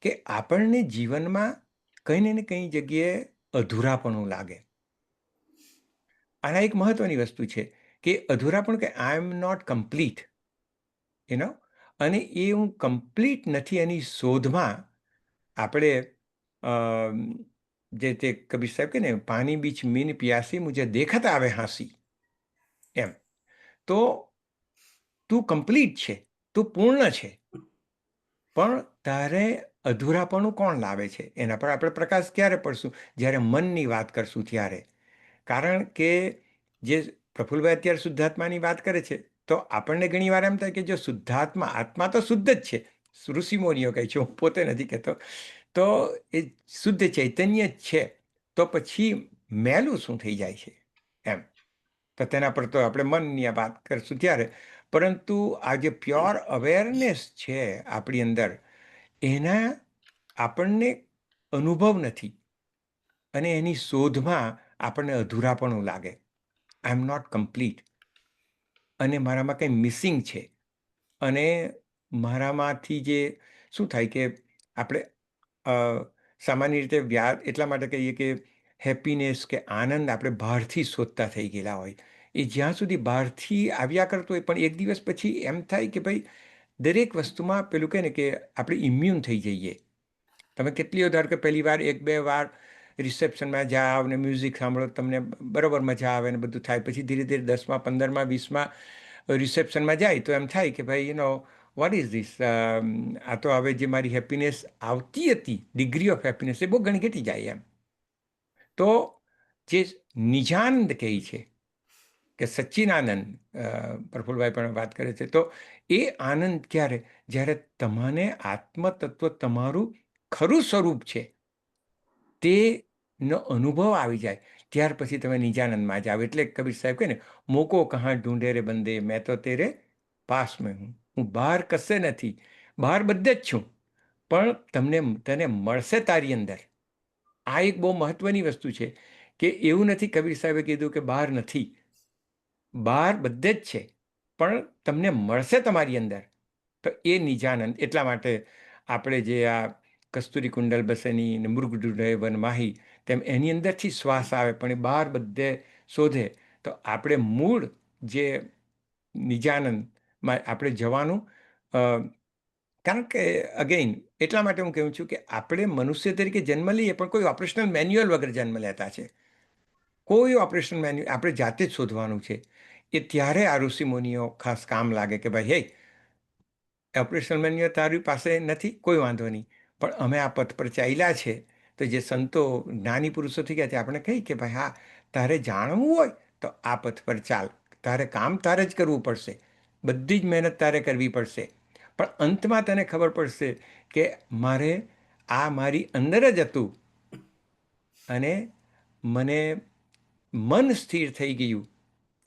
કે આપણને જીવનમાં કંઈ ને કંઈ જગ્યાએ અધૂરાપણું લાગે. આના એક મહત્વની વસ્તુ છે કે અધૂરાપણ, કે આઈ એમ નોટ કમ્પ્લીટ, અને એ હું કમ્પ્લીટ નથી એની શોધમાં આપણે જે તે કબીર સાહેબ કે ને, પાણી બીચ મીન પિયાસી મુझे देखत આવે હાંસી, એમ. તો તું કમ્પ્લીટ છે, તું પૂર્ણ છે, પણ તારે અધૂરાપણું કોણ લાવે છે એના પર આપણે પ્રકાશ ક્યારે પડશું? જ્યારે મનની વાત કરશું ત્યારે. કારણ કે જે પ્રફુલભાઈ અત્યારે શુદ્ધાત્માની વાત કરે છે, તો આપણને ઘણી વાર એમ થાય કે જો આત્મા તો શુદ્ધ જ છે, ઋષિમુનિઓ કહે છે, હું પોતે નથી કહેતો, તો એ શુદ્ધ ચૈતન્ય જ છે, તો પછી મેલું શું થઈ જાય છે એમ. તો તેના પર તો આપણે મનની આ વાત કરશું ત્યારે. પરંતુ આ જે પ્યોર અવેરનેસ છે આપણી અંદર, એના આપણને અનુભવ નથી, અને એની શોધમાં આપણને અધૂરાપણું લાગે. આઈ એમ નોટ કમ્પ્લીટ, અને મારામાં કંઈ મિસિંગ છે. અને મારામાંથી જે શું થાય કે આપણે અ, સામાન્ય રીતે એટલા માટે કહીએ કે હેપીનેસ કે આનંદ આપણે બહારથી શોધતા થઈ ગયેલા હોય. એ જ્યાં સુધી બહારથી આવ્યા કરતો હોય પણ એક દિવસ પછી એમ થાય કે ભાઈ દરેક વસ્તુમાં પેલું કહે ને કે આપણે ઇમ્યુન થઈ જઈએ. તમે કેટલી ધારો કે પહેલી વાર 1-2 વાર રિસેપ્શનમાં જાઓ ને મ્યુઝિક સાંભળો, તમને બરાબર મજા આવે ને બધું થાય. પછી ધીરે ધીરે 10માં 15માં 20માં રિસેપ્શનમાં જાય તો એમ થાય કે ભાઈ વોટ ઇઝ ધીસ, આ તો હવે જે મારી હેપીનેસ આવતી હતી, ડિગ્રી ઓફ હેપીનેસ એ બહુ ઘણી ઘટી જાય એમ. તો જે નિજાનંદ કહે છે કે સચ્ચિદાનંદ, પ્રફુલભાઈ પણ વાત કરે છે, તો એ આનંદ ક્યારે? જ્યારે તમને આત્મતત્વ તમારું ખરું સ્વરૂપ છે તેનો અનુભવ આવી જાય, ત્યાર પછી તમે નિજાનંદમાં જાઓ. એટલે કબીર સાહેબ કહે ને, મોકો કહાં ઢૂંઢે રે બંદે, મેં તો તેરે પાસ મેં હું. હું બહાર કશે નથી, બહાર બધે જ છું, પણ તને મળશે તારી અંદર. આ એક બહુ મહત્વની વસ્તુ છે કે એવું નથી કબીર સાહેબે કીધું કે બહાર નથી, બહાર બધે જ છે, પણ તમને મળશે તમારી અંદર. તો એ નિજાનંદ. એટલા માટે આપણે જે આ કસ્તુરી કુંડલ બસેની ને મૃગડુડે વન માહી, તેમ એની અંદરથી શ્વાસ આવે પણ એ બહાર બધે શોધે. તો આપણે મૂળ જે નિજાનંદમાં આપણે જવાનું. કારણ કે અગેઇન એટલા માટે હું કહું છું કે આપણે મનુષ્ય તરીકે જન્મ લઈએ પણ કોઈ ઓપરેશનલ મેન્યુઅલ વગર જન્મ લેતા છે. કોઈ ઓપરેશન મેન્યુઅલ આપણે જાતે જ શોધવાનું છે. એ ત્યારે આ ઋષિમુનિઓ ખાસ કામ લાગે કે ભાઈ, હે, ઓપરેશનલ મેન્યુઅલ તારી પાસે નથી, કોઈ વાંધો નહીં, પણ અમે આ પથ પર ચાલ્યા છે. તો જે સંતો જ્ઞાની પુરુષો થઈ ગયા છે આપણે કહી કે ભાઈ હા, તારે જાણવું હોય તો આ પથ પર ચાલ, તારે કામ તારે જ કરવું પડશે, બધી જ મહેનત તારે કરવી પડશે, પણ અંતમાં તને ખબર પડશે કે મારે આ મારી અંદર જ હતું અને મને મન સ્થિર થઈ ગયું,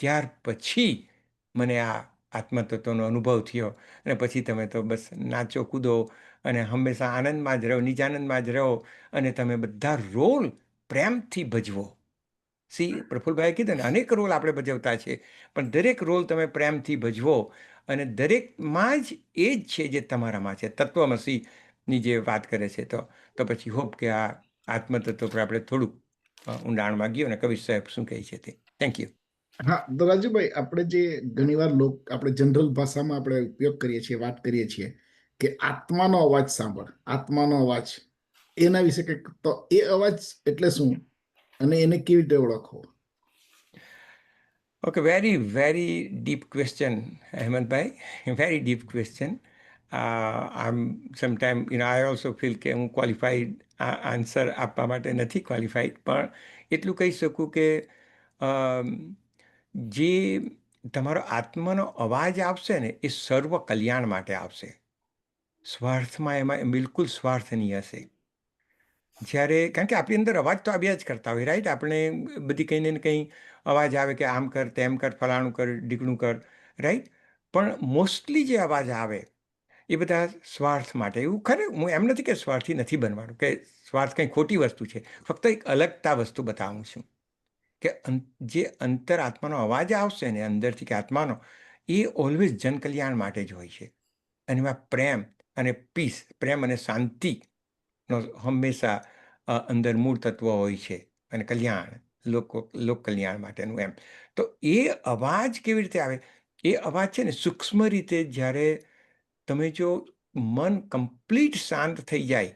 ત્યાર પછી મને આ આત્મતત્વનો અનુભવ થયો. અને પછી તમે તો બસ નાચો કૂદો અને હંમેશા આનંદમાં જ રહો, નિજાનંદમાં જ રહો, અને તમે બધા રોલ પ્રેમથી ભજવો. પ્રફુલભાઈએ કીધું ને, અનેક રોલ આપણે ભજવતા છે, પણ દરેક રોલ તમે પ્રેમથી ભજવો, અને દરેકમાં જ એ જ છે જે તમારામાં છે. તત્વમસીની જે વાત કરે છે, તો પછી હોપ કે આ આત્મતત્વ પર આપણે થોડુંક ઊંડાણમાં ગયો ને કવિ સાહેબ શું કહે છે તે. Thank you. હા, તો રાજુભાઈ, આપણે જે ઘણીવાર આપણે જનરલ ભાષામાં આપણે ઉપયોગ કરીએ છીએ, વાત કરીએ છીએ કે આત્માનો અવાજ સાંભળ, આત્માનો અવાજ, એના વિશે કંઈક, તો એ અવાજ એટલે શું અને એને કેવી રીતે ઓળખવો? Okay, very, very deep question, Ahmedbhai. Very deep question. I'm sometimes, I also feel કે હું ક્વોલિફાઈડ આન્સર આપવા માટે નથી ક્વોલિફાઈડ, પણ એટલું કહી શકું કે જે તમારો આત્માનો અવાજ આવશે ને એ સર્વ કલ્યાણ માટે આવશે. સ્વાર્થમાં એમાં બિલકુલ સ્વાર્થ નહીં હશે. જ્યારે કારણ કે આપણી અંદર અવાજ તો આવ્યા જ કરતા હોય, રાઈટ? આપણે બધી કંઈ ને કંઈ અવાજ આવે કે આમ કર, તેમ કર, ફલાણું કર, ઢીકણું કર, રાઈટ? પણ મોસ્ટલી જે અવાજ આવે એ બધા સ્વાર્થ માટે. એવું ખરે, હું એમ નથી કે સ્વાર્થી નથી બનવાનું, કે સ્વાર્થ કંઈ ખોટી વસ્તુ છે, ફક્ત એક અલગતા વસ્તુ બતાવું છું કે જે અંતર આત્માનો અવાજ આવશે ને અંદરથી કે આત્માનો, એ ઓલવેઝ જનકલ્યાણ માટે જ હોય છે. અને એમાં પ્રેમ અને પીસ, પ્રેમ અને શાંતિનો હંમેશા અંદર મૂળ તત્વ હોય છે, અને કલ્યાણ, લોક કલ્યાણ માટેનું એમ. તો એ અવાજ કેવી રીતે આવે? એ અવાજ છે ને સૂક્ષ્મ રીતે, જ્યારે તમે જો મન કમ્પ્લીટ શાંત થઈ જાય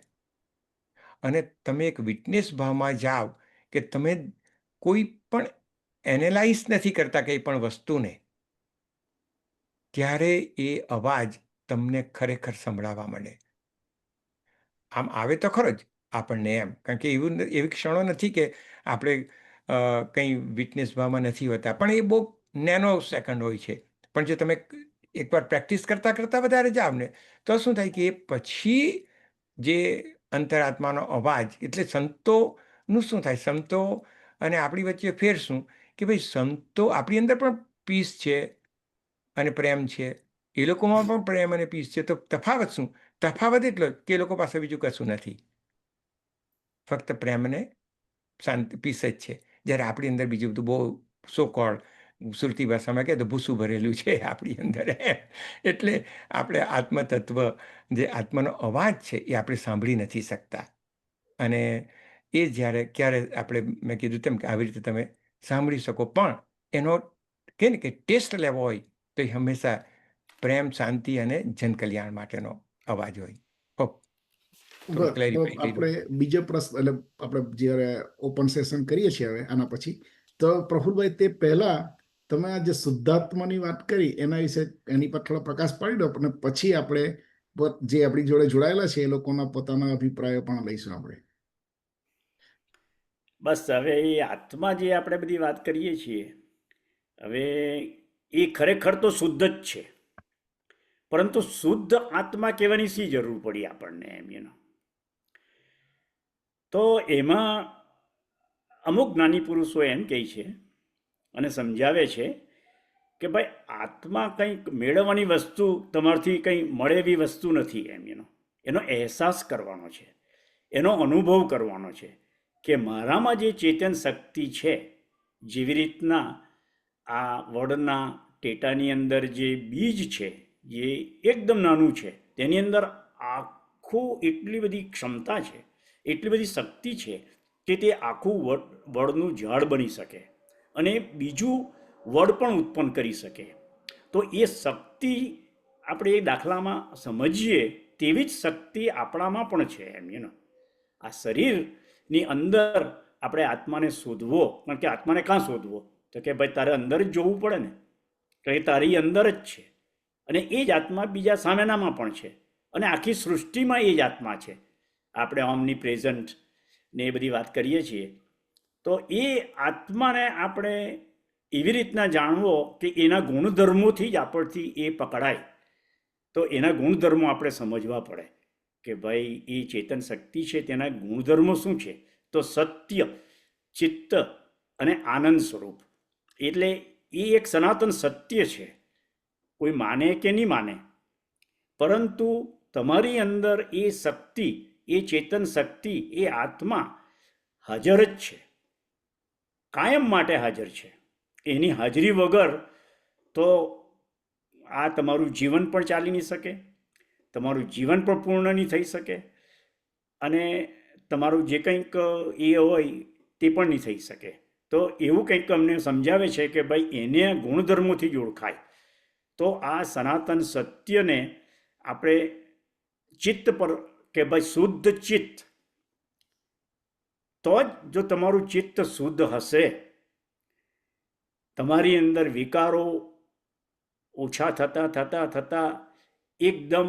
અને તમે એક વિટનેસ ભાવમાં જાઓ કે તમે કોઈ પણ એનાલાઇઝ નથી કરતા કંઈ પણ વસ્તુને, ત્યારે એ અવાજ તમને ખરેખર સંભળાવવા માંડે. આમ આવે તો ખરો જ આપણને એમ, કારણ કે એવી ક્ષણો નથી કે આપણે કંઈ વિટનેસ ભાવમાં નથી હોતા, પણ એ બહુ નેનો સેકન્ડ હોય છે. પણ જો તમે એકવાર પ્રેક્ટિસ કરતાં કરતાં વધારે જાઓ ને, તો શું થાય કે એ પછી જે અંતરાત્માનો અવાજ, એટલે સંતોનું શું થાય, સંતો અને આપણી વચ્ચે ફેર શું કે ભાઈ, સંતો આપણી અંદર પણ પીસ છે અને પ્રેમ છે, એ લોકોમાં પણ પ્રેમ અને પીસ છે. તો તફાવત શું? તફાવત એટલો કે એ લોકો પાસે બીજું કશું નથી, ફક્ત પ્રેમ અને શાંતિ, પીસ જ છે. જ્યારે આપણી અંદર બીજું બધું બહુ સો કોલ્ડ સુરતી ભાષામાં કહે તો ભૂસું ભરેલું છે આપણી અંદર. એટલે આપણે આત્મતત્વ, જે આત્માનો અવાજ છે એ આપણે સાંભળી નથી શકતા. અને એ જ્યારે ક્યારે આપણે, મેં કીધું તેમ કે આવી રીતે તમે સાંભળી શકો, પણ એનો કે ને કે ટેસ્ટ લેવો હોય તો એ હંમેશા પ્રેમ, શાંતિ અને જનકલ્યાણ માટેનો અવાજ હોય. હોપ થોડું બસ તો ક્લેરિફાઈ કર્યું. આપણે બીજો પ્રશ્ન, એટલે આપણે જ્યારે ઓપન સેશન કરીએ છીએ હવે આના પછી, તો પ્રફુલભાઈ તે પહેલા તમે આ જે શુદ્ધાત્માની વાત કરી એના વિશે, એની પર થોડો પ્રકાશ પાડી દો, અને પછી આપણે જે આપણી જોડે જોડાયેલા છે એ લોકોના પોતાના અભિપ્રાયો પણ લઈશું આપણે. બસ હવે એ આત્મા જે આપણે બધી વાત કરીએ છીએ, હવે એ ખરેખર તો શુદ્ધ જ છે, પરંતુ શુદ્ધ આત્મા કહેવાની શી જરૂર પડી આપણને એમ તો એમાં અમુક જ્ઞાની પુરુષો એમ કહે છે અને સમજાવે છે કે ભાઈ આત્મા કંઈક મેળવવાની વસ્તુ, તમારથી કંઈ મળે એવી વસ્તુ નથી એમ એનો અહેસાસ કરવાનો છે, એનો અનુભવ કરવાનો છે કે મારામાં જે ચેતન શક્તિ છે, જેવી રીતના આ વડના ટેટાની અંદર જે બીજ છે, જે એકદમ નાનું છે, તેની અંદર આખું એટલી બધી ક્ષમતા છે, એટલી બધી શક્તિ છે કે તે આખું વડનું ઝાડ બની શકે અને બીજું વડ પણ ઉત્પન્ન કરી શકે. તો એ શક્તિ આપણે એ દાખલામાં સમજીએ તેવી જ શક્તિ આપણામાં પણ છે એમ આ શરીરની અંદર આપણે આત્માને શોધવો, કારણ કે આત્માને ક્યાં શોધવો, તો કે ભાઈ તારે અંદર જ જોવું પડે ને, કે તારી અંદર જ છે, અને એ જ આત્મા બીજા સામેનામાં પણ છે, અને આખી સૃષ્ટિમાં એ જ આત્મા છે. આપણે ઓમની પ્રેઝન્ટ ને એ બધી વાત કરીએ છીએ, તો એ આત્માને આપણે એવી રીતના જાણવો કે એના ગુણધર્મોથી જ આપણથી એ પકડાય. તો એના ગુણધર્મો આપણે સમજવા પડે કે ભાઈ એ ચેતન શક્તિ છે, તેના ગુણધર્મો શું છે, તો સત્ય, ચિત્ત અને આનંદ સ્વરૂપ. એટલે એ એક સનાતન સત્ય છે, કોઈ માને કે નહીં માને, પરંતુ તમારી અંદર એ શક્તિ, એ ચેતન શક્તિ, એ આત્મા હાજર જ છે, કાયમ માટે હાજર છે. એની હાજરી વગર તો આ તમારું જીવન પણ ચાલી નહીં શકે, તમારું જીવન પણ પૂર્ણ નહીં થઈ શકે, અને તમારું જે કંઈક એ હોય તે પણ નહીં થઈ શકે. તો એવું કંઈક અમને સમજાવે છે કે ભાઈ એને ગુણધર્મોથી જ ઓળખાય. તો આ સનાતન સત્યને આપણે ચિત્ત પર, કે ભાઈ શુદ્ધ ચિત્ત, તો જ જો તમારું ચિત્ત શુદ્ધ હશે, તમારી અંદર વિકારો ઓછા થતા થતા થતા એકદમ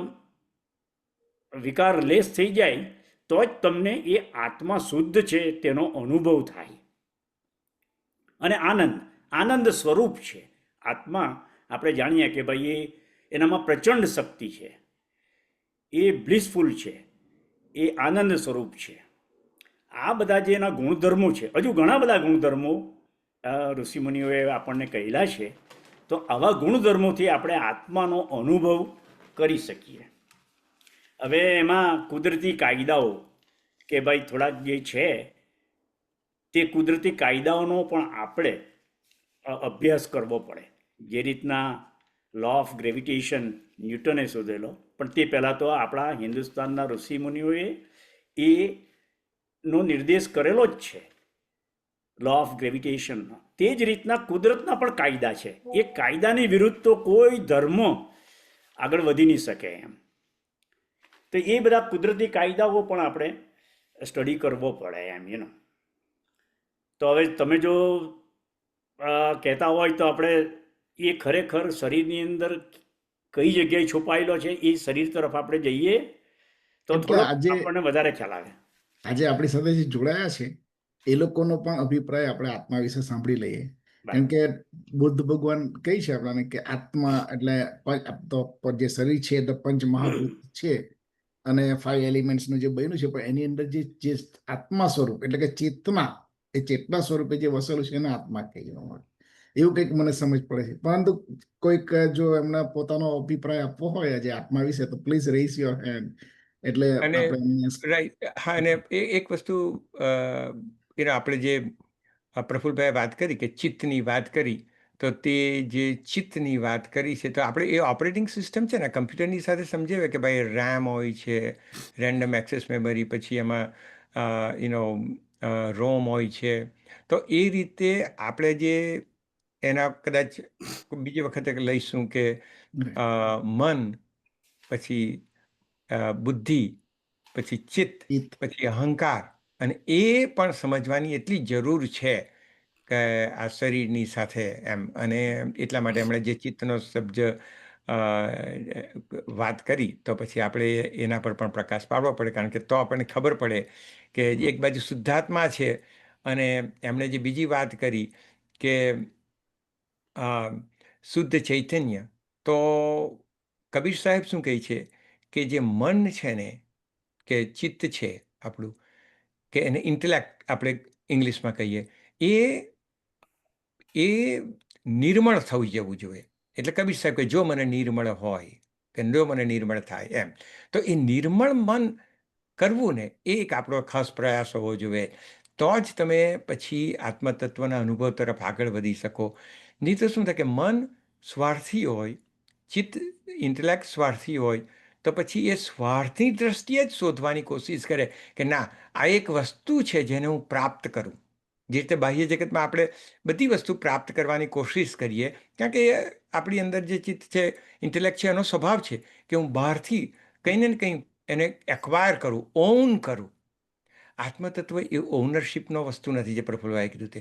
વિકારલેસ થઈ જાય, તો જ તમને એ આત્મા શુદ્ધ છે તેનો અનુભવ થાય. અને આનંદ સ્વરૂપ છે આત્મા. આપણે જાણીએ કે ભાઈ એનામાં પ્રચંડ શક્તિ છે, એ બ્લિસફુલ છે, એ આનંદ સ્વરૂપ છે. આ બધા જે એના ગુણધર્મો છે, હજુ ઘણા બધા ગુણધર્મો ઋષિમુનિઓએ આપણને કહેલા છે. તો આવા ગુણધર્મોથી આપણે આત્માનો અનુભવ કરી શકીએ. હવે એમાં કુદરતી કાયદાઓ કે ભાઈ થોડાક જે છે, તે કુદરતી કાયદાઓનો પણ આપણે અભ્યાસ કરવો પડે. જે રીતના લો ઓફ ગ્રેવિટેશન ન્યૂટને શોધેલો, પણ તે પહેલાં તો આપણા હિન્દુસ્તાનના ઋષિમુનિઓએ એનો નિર્દેશ કરેલો જ છે, લો ઓફ ગ્રેવિટેશનનો. તે જ રીતના કુદરતના પણ કાયદા છે. એ કાયદાની વિરુદ્ધ તો કોઈ ધર્મ આગળ વધી નહીં શકે એમ. તો એ બધા કુદરતી કાયદાઓ પણ આપણે સ્ટડી કરવો પડે એમ તો હવે તમે જો કહેતા હોય તો આપણે એ ખરેખર શરીરની અંદર કઈ જગ્યાએ છુપાયેલો છે, એ શરીર તરફ આપણે જઈએ તો થોડો આપણને વધારે ખ્યાલ આવે. આજે આપણી સાથે જે જોડાયા છે એ લોકોનો પણ અભિપ્રાય આપણે આત્મા વિશે સાંભળી લઈએ. કેમ કે બુદ્ધ ભગવાન કહે છે આપણને કે આત્મા એટલે જે શરીર છે તો પંચ મહાભૂત છે અને 5 એલિમેન્ટ્સનું જે બન્યું છે, પણ એની અંદર જે આત્મા સ્વરૂપ એટલે કે ચેતના, એ ચેતના સ્વરૂપે જે વસેલું છે એને આત્મા કહેવામાં આવે. એવું કંઈક મને સમજ પડે છે. પરંતુ કોઈક જો એમના પોતાનો અભિપ્રાય આપવો હોય આજે આત્મા વિશે, તો પ્લીઝ રેઇઝ યોર હેન્ડ. એટલે રાઈટ. હા, અને એક વસ્તુ આપણે જે પ્રફુલભાઈએ વાત કરી કે ચિત્તની વાત કરી, તો તે જે ચિત્તની વાત કરી છે તો આપણે એ ઓપરેટિંગ સિસ્ટમ છે ને કમ્પ્યુટરની સાથે સમજાવે કે ભાઈ RAM હોય છે, રેન્ડમ એક્સેસ મેમરી, પછી એમાં રોમ હોય છે. તો એ રીતે આપણે જે એના કદાચ બીજી વખતે લઈશું કે મન, પછી બુદ્ધિ, પછી ચિત્ત, પછી અહંકાર, અને એ પણ સમજવાની એટલી જરૂર છે કે આ શરીરની સાથે એમ. અને એટલા માટે એમણે જે ચિત્તનો શબ્દ વાત કરી તો પછી આપણે એના પર પણ પ્રકાશ પાડવો પડે, કારણ કે તો આપણને ખબર પડે કે એક બાજુ શુદ્ધાત્મા છે અને એમણે જે બીજી વાત કરી કે શુદ્ધ ચૈતન્ય, તો કબીર સાહેબ શું કહે છે કે જે મન છે ને, કે ચિત્ત છે આપણું, કે એને ઇન્ટેલેક્ટ આપણે ઇંગ્લિશમાં કહીએ, એ નિર્મળ થવું જવું જોઈએ. એટલે કબીર સાહેબ કે જો મને નિર્મળ હોય, કે જો મને નિર્મળ થાય એમ. તો એ નિર્મળ મન કરવું ને એ એક આપણો ખાસ પ્રયાસ હોવો જોઈએ. તો જ તમે પછી આત્મતત્વના અનુભવ તરફ આગળ વધી શકો. નહીં તો શું થાય કે મન સ્વાર્થી હોય, ચિત્ત ઇન્ટેલેક્ટ સ્વાર્થી હોય, તો પછી એ સ્વાર્થની દ્રષ્ટિએ જ શોધવાની કોશિશ કરે કે ના, આ એક વસ્તુ છે જેને હું પ્રાપ્ત કરું. જે રીતે બાહ્ય જગતમાં આપણે બધી વસ્તુ પ્રાપ્ત કરવાની કોશિશ કરીએ, કારણ કે આપણી અંદર જે ચિત્ત છે, ઇન્ટેલેક્ટ છે, એનો સ્વભાવ છે કે હું બહારથી કંઈ ને કંઈ એને એક્વાયર કરું, ઓન કરું. આત્મતત્વ એ ઓનરશિપનો વસ્તુ નથી, જે પ્રફુલ્લભાઈએ કીધું તે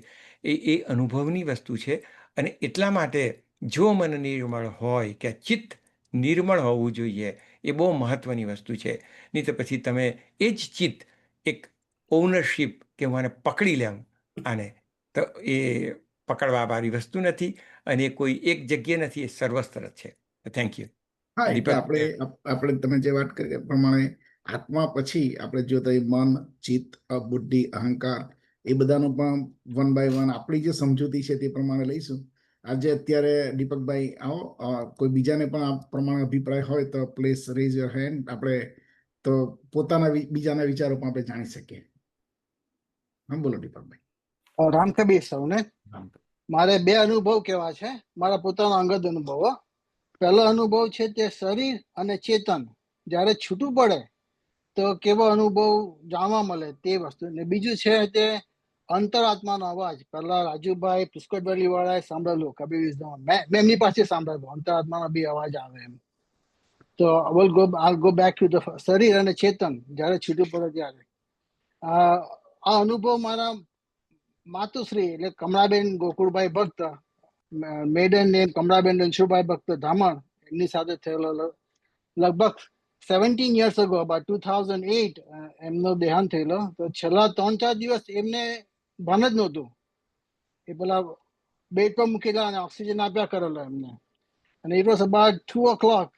એ અનુભવની વસ્તુ છે. અને એટલા માટે જો મન નિર્મળ હોય, કે ચિત્ત નિર્મળ હોવું જોઈએ, એ બહુ મહત્વની વસ્તુ છે. નહીં તો પછી તમે એ જ ચિત્ત એક ઓનરશિપ કે હું આને પકડી લેમ, આને, તો એ પકડવાવાળી વસ્તુ નથી અને કોઈ એક જગ્યાએ નથી, એ સર્વસ્ત્ર છે. Thank you. હા, એટલે દીપક, આપણે તમે જે વાત કરી એ પ્રમાણે આત્મા પછી આપણે જોતા મન, ચિત્ત, બુદ્ધિ, અહંકાર એ બધાનું પણ વન બાય વન આપણી જે સમજૂતી છે તે પ્રમાણે લઈશું. આજે અત્યારે દીપકભાઈ આવો, કોઈ બીજાને પણ આ પ્રમાણે અભિપ્રાય હોય તો પ્લીઝ રેઝ યોર હેન્ડ. આપણે તો પોતાના બીજાના વિચારો પણ આપણે જાણી શકીએ. હા, બોલો દીપકભાઈ. રામ કબીર સૌને. મારે બે અનુભવ કેવા છે, મારા પોતાના અંગત અનુભવો. પહેલો અનુભવ છે તે શરીર અને ચેતન જ્યારે છૂટું પડે તો કેવો અનુભવ જાણવા મળે તે વસ્તુ. ને બીજું છે તે અંતરાત્માનો અવાજ. પહેલા રાજુભાઈ પુષ્કરવેલી વાળાએ સાંભળેલું, કબીર વિઝડમ, મેં એમની પાસે સાંભળેલું, અંતરાત્માનો બી અવાજ આવે એમ. તો I'll go back to the શરીર અને ચેતન જ્યારે છૂટું પડે ત્યારે આ અનુભવ મારા માતુશ્રી એટલે કમળાબેન ગોકુળભાઈ ભક્ત, મેડન નેમ કમળાબેન રણછોડભાઈ ભક્ત ધામણ, એમની સાથે થયેલો. લગભગ 17 years ago, about 2008 એમનો દેહાંત થયેલો. તો છેલ્લા 3-4 દિવસ એમને ભાન જ નહોતું. એ પેલા બેડ પર મૂકેલા અને ઓક્સિજન આપ્યા કરેલો એમને. And it was about 2 o'clock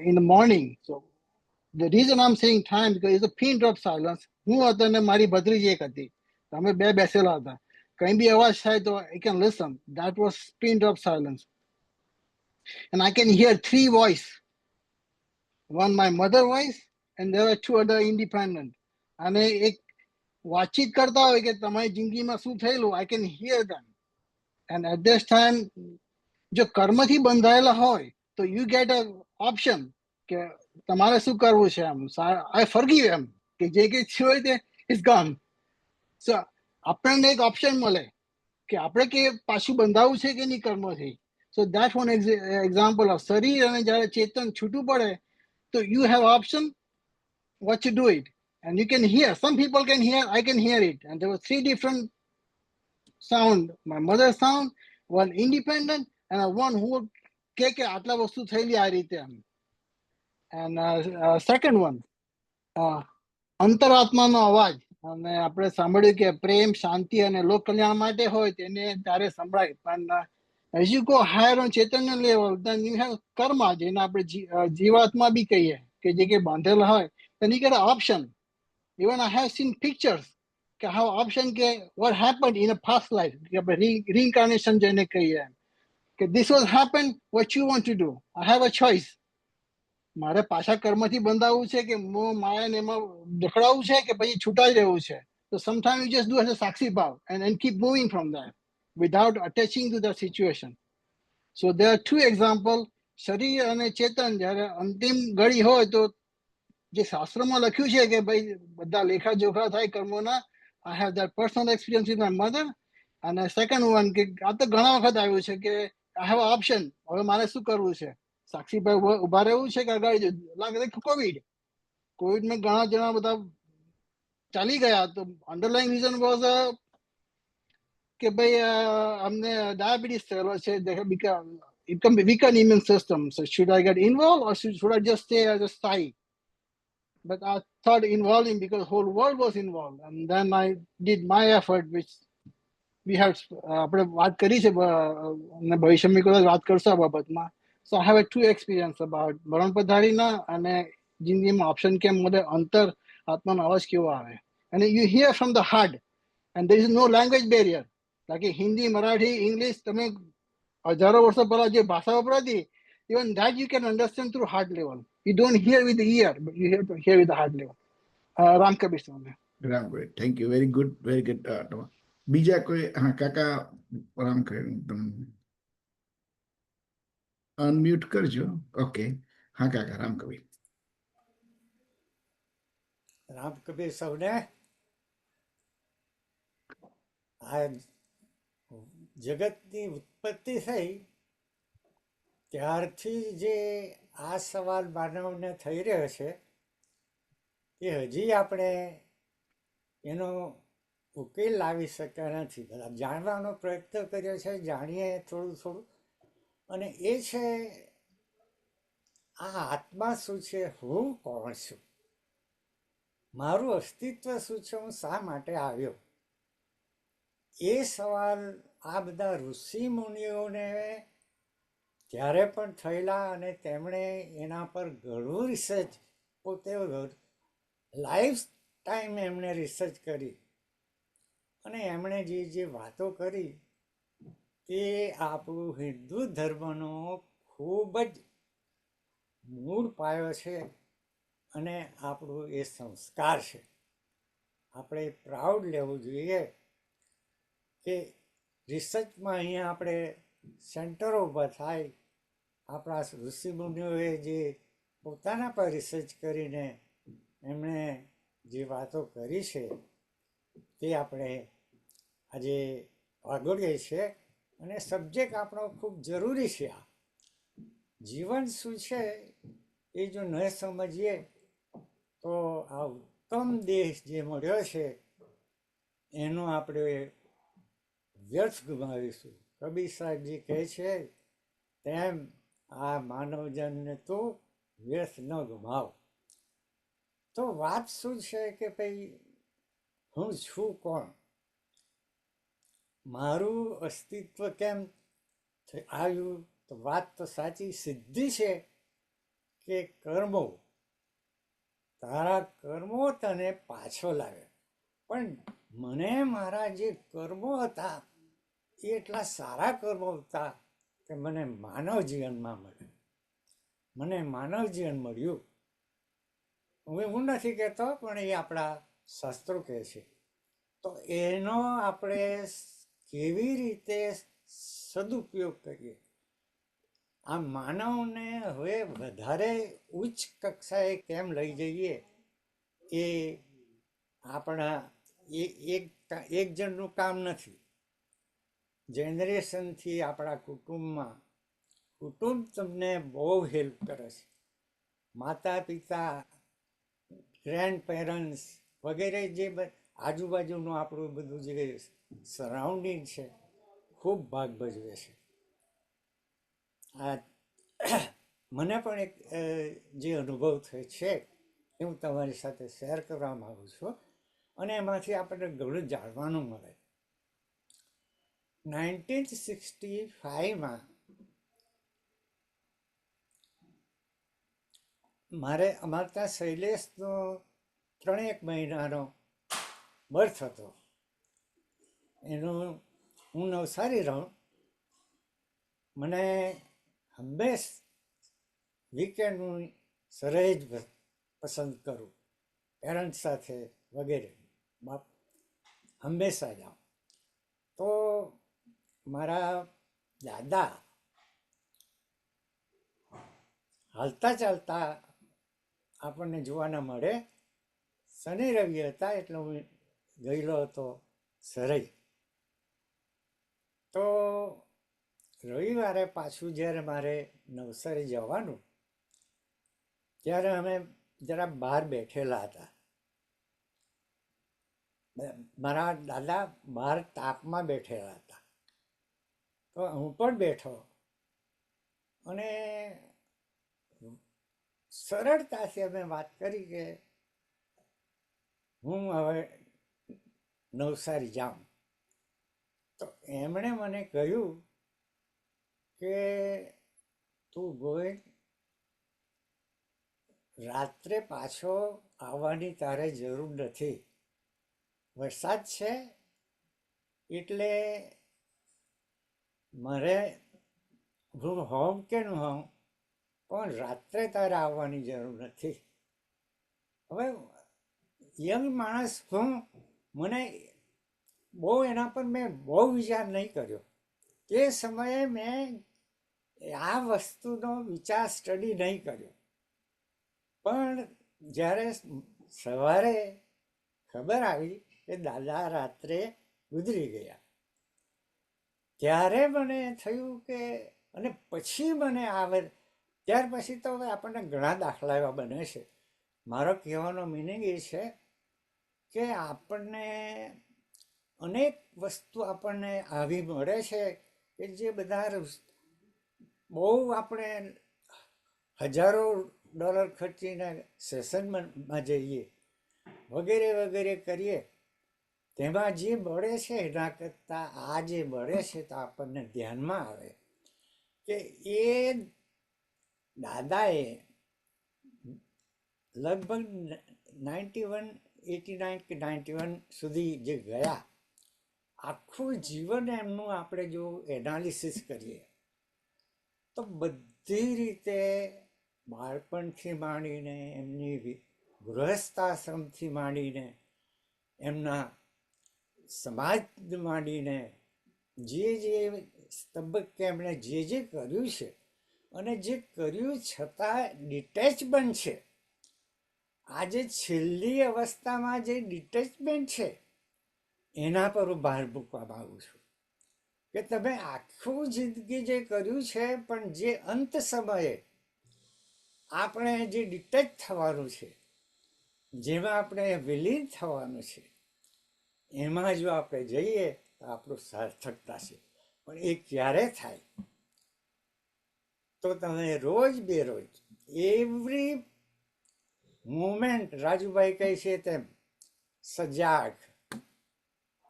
in the morning. So the reason I'm saying time because it's a pin drop silence. હું હતો ને મારી ભત્રીજી એક હતી, અમે બે બેસેલા હતા. કંઈ બી અવાજ થાય તો I can listen. That was pin drop silence. And I can hear 3 voices. One my mother voice and there were 2 other independent. અને એક વાતચીત કરતા હોય કે તમારી જિંદગીમાં શું થયેલું, I can hear them. And at this time જો કર્મથી બંધાયેલા હોય તો you get a option કે તમારે શું કરવું છે એમ. I forgive એમ કે જે કંઈ થયું હોય તે is gone. So આપણને એક ઓપ્શન મળે કે આપણે કે પાછું બંધાવવું છે કે નહીં કર્મથી. So that's one example of શરીર અને જ્યારે ચેતન છૂટું પડે so you have option what to do it. And you can hear, some people can hear, I can hear it. And there were 3 different sound. My mother's sound, one independent, and one who કે આટલા વસ્તુ થયેલી આ રીતે એમ. And second one, અંતરાત્માનો અવાજ. અને આપણે સાંભળ્યું કે પ્રેમ, શાંતિ અને લોક કલ્યાણ માટે હોય તેને ત્યારે સંભળાય. પણ as you go higher on Chaitanya level, then you have karma, જેને આપણે જીવાત્મા બી કહીએ, કે જે કે બાંધેલા હોય. Then you get an option. Even I have seen pictures કે how option કે what happened in a past life, કે reincarnation જેને કહીએ કે this was happened, what you want to do. I have a choice. મારે પાછા કર્મથી બંધાવવું છે કે મોહ માયાને એમાં દખડાવવું છે કે પછી છૂટાઈ રહેવું છે. So sometimes you just do as a સાક્ષી ભાવ and keep moving from there. without attaching to the situation. So there are two examples. શરીર અને ચેતન જ્યારે અંતિમ ઘડી હોય તો જે શાસ્ત્રોમાં લખ્યું છે કે ભાઈ બધા લેખાજોખા થાય કર્મોના. I have that personal experience with my mother. અને સેકન્ડ વન કે આ તો ઘણા વખત આવ્યું છે કે I have an option. હવે મારે શું કરવું છે? સાક્ષીભાઈ ઉભા રહેવું છે કે અગાડી લાગે કોવિડમાં ઘણા જણા બધા ચાલી ગયા. તો અંડરલાઈન રીઝન વોઝ કે ભાઈ અમને ડાયાબિટીસ થયેલો છે. It can be weaken immune system. So should I get involved or should I just stay as a stay? But I thought involving because whole world was involved. And then I did my effort, which we have આપણે વાત કરી છે અને ભવિષ્યમાં કદાચ વાત કરશો આ બાબતમાં. So I have a two experience about મરણ પધારીના અને જિંદગીમાં ઓપ્શન કેમ મળે અંતર આત્માનો અવાજ કેવો આવે. And you hear from the heart and there is no language barrier. બાકી હિન્દી મરાઠી ઇંગ્લિશ તમે હજારો વર્ષો પહેલા જે ભાષા વપરાતી even that you can understand through heart level. You don't hear with the ear, but you hear with the heart level. Ram Kabir Swami. Ram Kabir, thank you, very good, very good. બીજા કોઈ? હા કાકા રામ કબીર, અનમ્યુટ કરજો. ઓકે, હા કાકા રામ કબીર. રામ કબીર સૌને. આ જગતની ઉત્પત્તિ થઈ ત્યારથી જે આ સવાલ માનવને થઈ રહ્યો છે એ હજી આપણે એનો ઉકેલ લાવી શક્યા નથી. બધા જાણવાનો પ્રયત્ન કર્યો છે, જાણીએ થોડું થોડું. અને એ છે આ આત્મા શું છે, હું કોણ છું, મારું અસ્તિત્વ શું છે, હું શા માટે આવ્યો. એ સવાલ આ બધા ઋષિ મુનિઓને ત્યારે પણ થયેલા અને તેમણે એના પર ઘણું રિસર્ચ પોતે લાઈફ ટાઈમ એમણે રિસર્ચ કરી અને એમણે જે વાતો કરી તે આપણું હિન્દુ ધર્મનો ખૂબ જ મૂળ પાયો છે અને આપણું એ સંસ્કાર છે. આપણે પ્રાઉડ લેવું જોઈએ કે રિસર્ચમાં અહીંયા આપણે સેન્ટરો ઊભા થાય. આપણા ઋષિમુનિઓએ જે પોતાના પર રિસર્ચ કરીને એમણે જે વાતો કરી છે તે આપણે આજે વાગોળીએ છીએ. અને સબ્જેક્ટ આપણો ખૂબ જરૂરી છે. આ જીવન શું છે એ જો ન સમજીએ તો આ ઉત્તમ દેશ જે મળ્યો છે એનો આપણે વ્યર્થ ગુમાવીશું. કબીર સાહેબજી કહે છે તેમ આ માનવજનને તો વ્યર્થ ન ગુમાવ. તો વાત શું છે કે ભાઈ હું છું કોણ, મારું અસ્તિત્વ કેમ આવ્યું. તો વાત તો સાચી, સિદ્ધિ છે કે કર્મો, તારા કર્મો તને પાછો લાવે. પણ મને મારા જે કર્મો હતા એ એટલા સારા કર્મો હતા કે મને માનવ જીવનમાં મળ્યું. મને માનવ જીવન મળ્યું. હું નથી કહેતો પણ એ આપણા શાસ્ત્રો કહે છે. તો એનો આપણે કેવી રીતે સદુપયોગ કરીએ. આ માનવને હવે વધારે ઉચ્ચ કક્ષાએ કેમ લઈ જઈએ એ આપણા એક જણનું કામ નથી. જનરેશનથી આપણા કુટુંબમાં કુટુંબ તમને બહુ હેલ્પ કરે છે. માતા પિતા, ગ્રેન્ડ પેરેન્ટ્સ વગેરે જે આજુબાજુનું આપણું બધું જે સરાઉન્ડિંગ છે ખૂબ ભાગ ભજવે છે. આ મને પણ એક જે અનુભવ થયો છે એ હું તમારી સાથે શેર કરવા માગું છું અને એમાંથી આપણને ઘણું જાણવાનું મળે. 1965માં મારે અમારે ત્યાં શૈલેષનો 3 મહિનાનો બર્થ હતો. એનું હું નવસારી રહું. મને હંમેશ વીકેન્ડ હું સહેજ પસંદ કરું, પેરેન્ટ્સ સાથે વગેરે હંમેશા જાઉં. તો મારા દાદા હાલતા ચાલતા આપણને જોવાના મળે. શનિ રવિ હતા એટલે હું ગયેલો હતો સરઈ. તો રવિવારે પાછું જ્યારે મારે નવસારી જવાનું, ત્યારે અમે જરા બહાર બેઠેલા હતા. મારા દાદા બહાર તાપમાં બેઠેલા હતા, તો હું પણ બેઠો અને સરળતાથી અમે વાત કરી કે હું હવે નવસારી જાઉં. તો એમણે મને કહ્યું કે તું ગોવિંદ, રાત્રે પાછો આવવાની તારે જરૂર નથી. વરસાદ છે એટલે મારે હું હોઉં કે ન હોઉં, પણ રાત્રે તારે આવવાની જરૂર નથી. હવે યંગ માણસ હું, મને બહુ એના પર મેં બહુ વિચાર નહીં કર્યો. તે સમયે મેં આ વસ્તુનો વિચાર સ્ટડી નહીં કર્યો. પણ જ્યારે સવારે ખબર આવી કે દાદા રાત્રે ગુજરી ગયા, ત્યારે મને થયું કે, અને પછી મને આવે, ત્યાર પછી તો હવે આપણને ઘણા દાખલા એવા બને છે. મારો કહેવાનો મિનિંગ એ છે કે આપણને અનેક વસ્તુ આપણને આવી મળે છે કે જે બધા બહુ આપણે હજારો ડોલર ખર્ચીને સેશનમાં જઈએ વગેરે વગેરે કરીએ, તેમાં જે મળે છે એના કરતાં આ જે મળે છે તો આપણને ધ્યાનમાં આવે કે એ દાદાએ લગભગ 89 કે 91 સુધી જે ગયા, આખું જીવન એમનું આપણે જો એનાલિસિસ કરીએ તો બધી રીતે બાળપણથી માંડીને એમની ગૃહસ્થાશ્રમથી માંડીને એમના સમાજ માંડીને જે તબક્કે એમણે જે કર્યું છે, અને જે કર્યું છતાં ડિટેચમેન્ટ છે, આજે છેલ્લી અવસ્થામાં જે ડિટેચમેન્ટ છે એના પર હું ભાર મૂકવા માગું છું કે તમે આખું જિંદગી જે કર્યું છે, પણ જે અંત સમયે આપણે જે ડિટેચ થવાનું છે, જેમાં આપણે વિલીન થવાનું છે, એમાં જો આપણે જઈએ તો આપણું સાર્થકતા છે. પણ એ ક્યારે થાય? તો તમે રોજ બેરોજ એવરી મુમેન્ટ, રાજુભાઈ કહે છે તેમ સજાગ,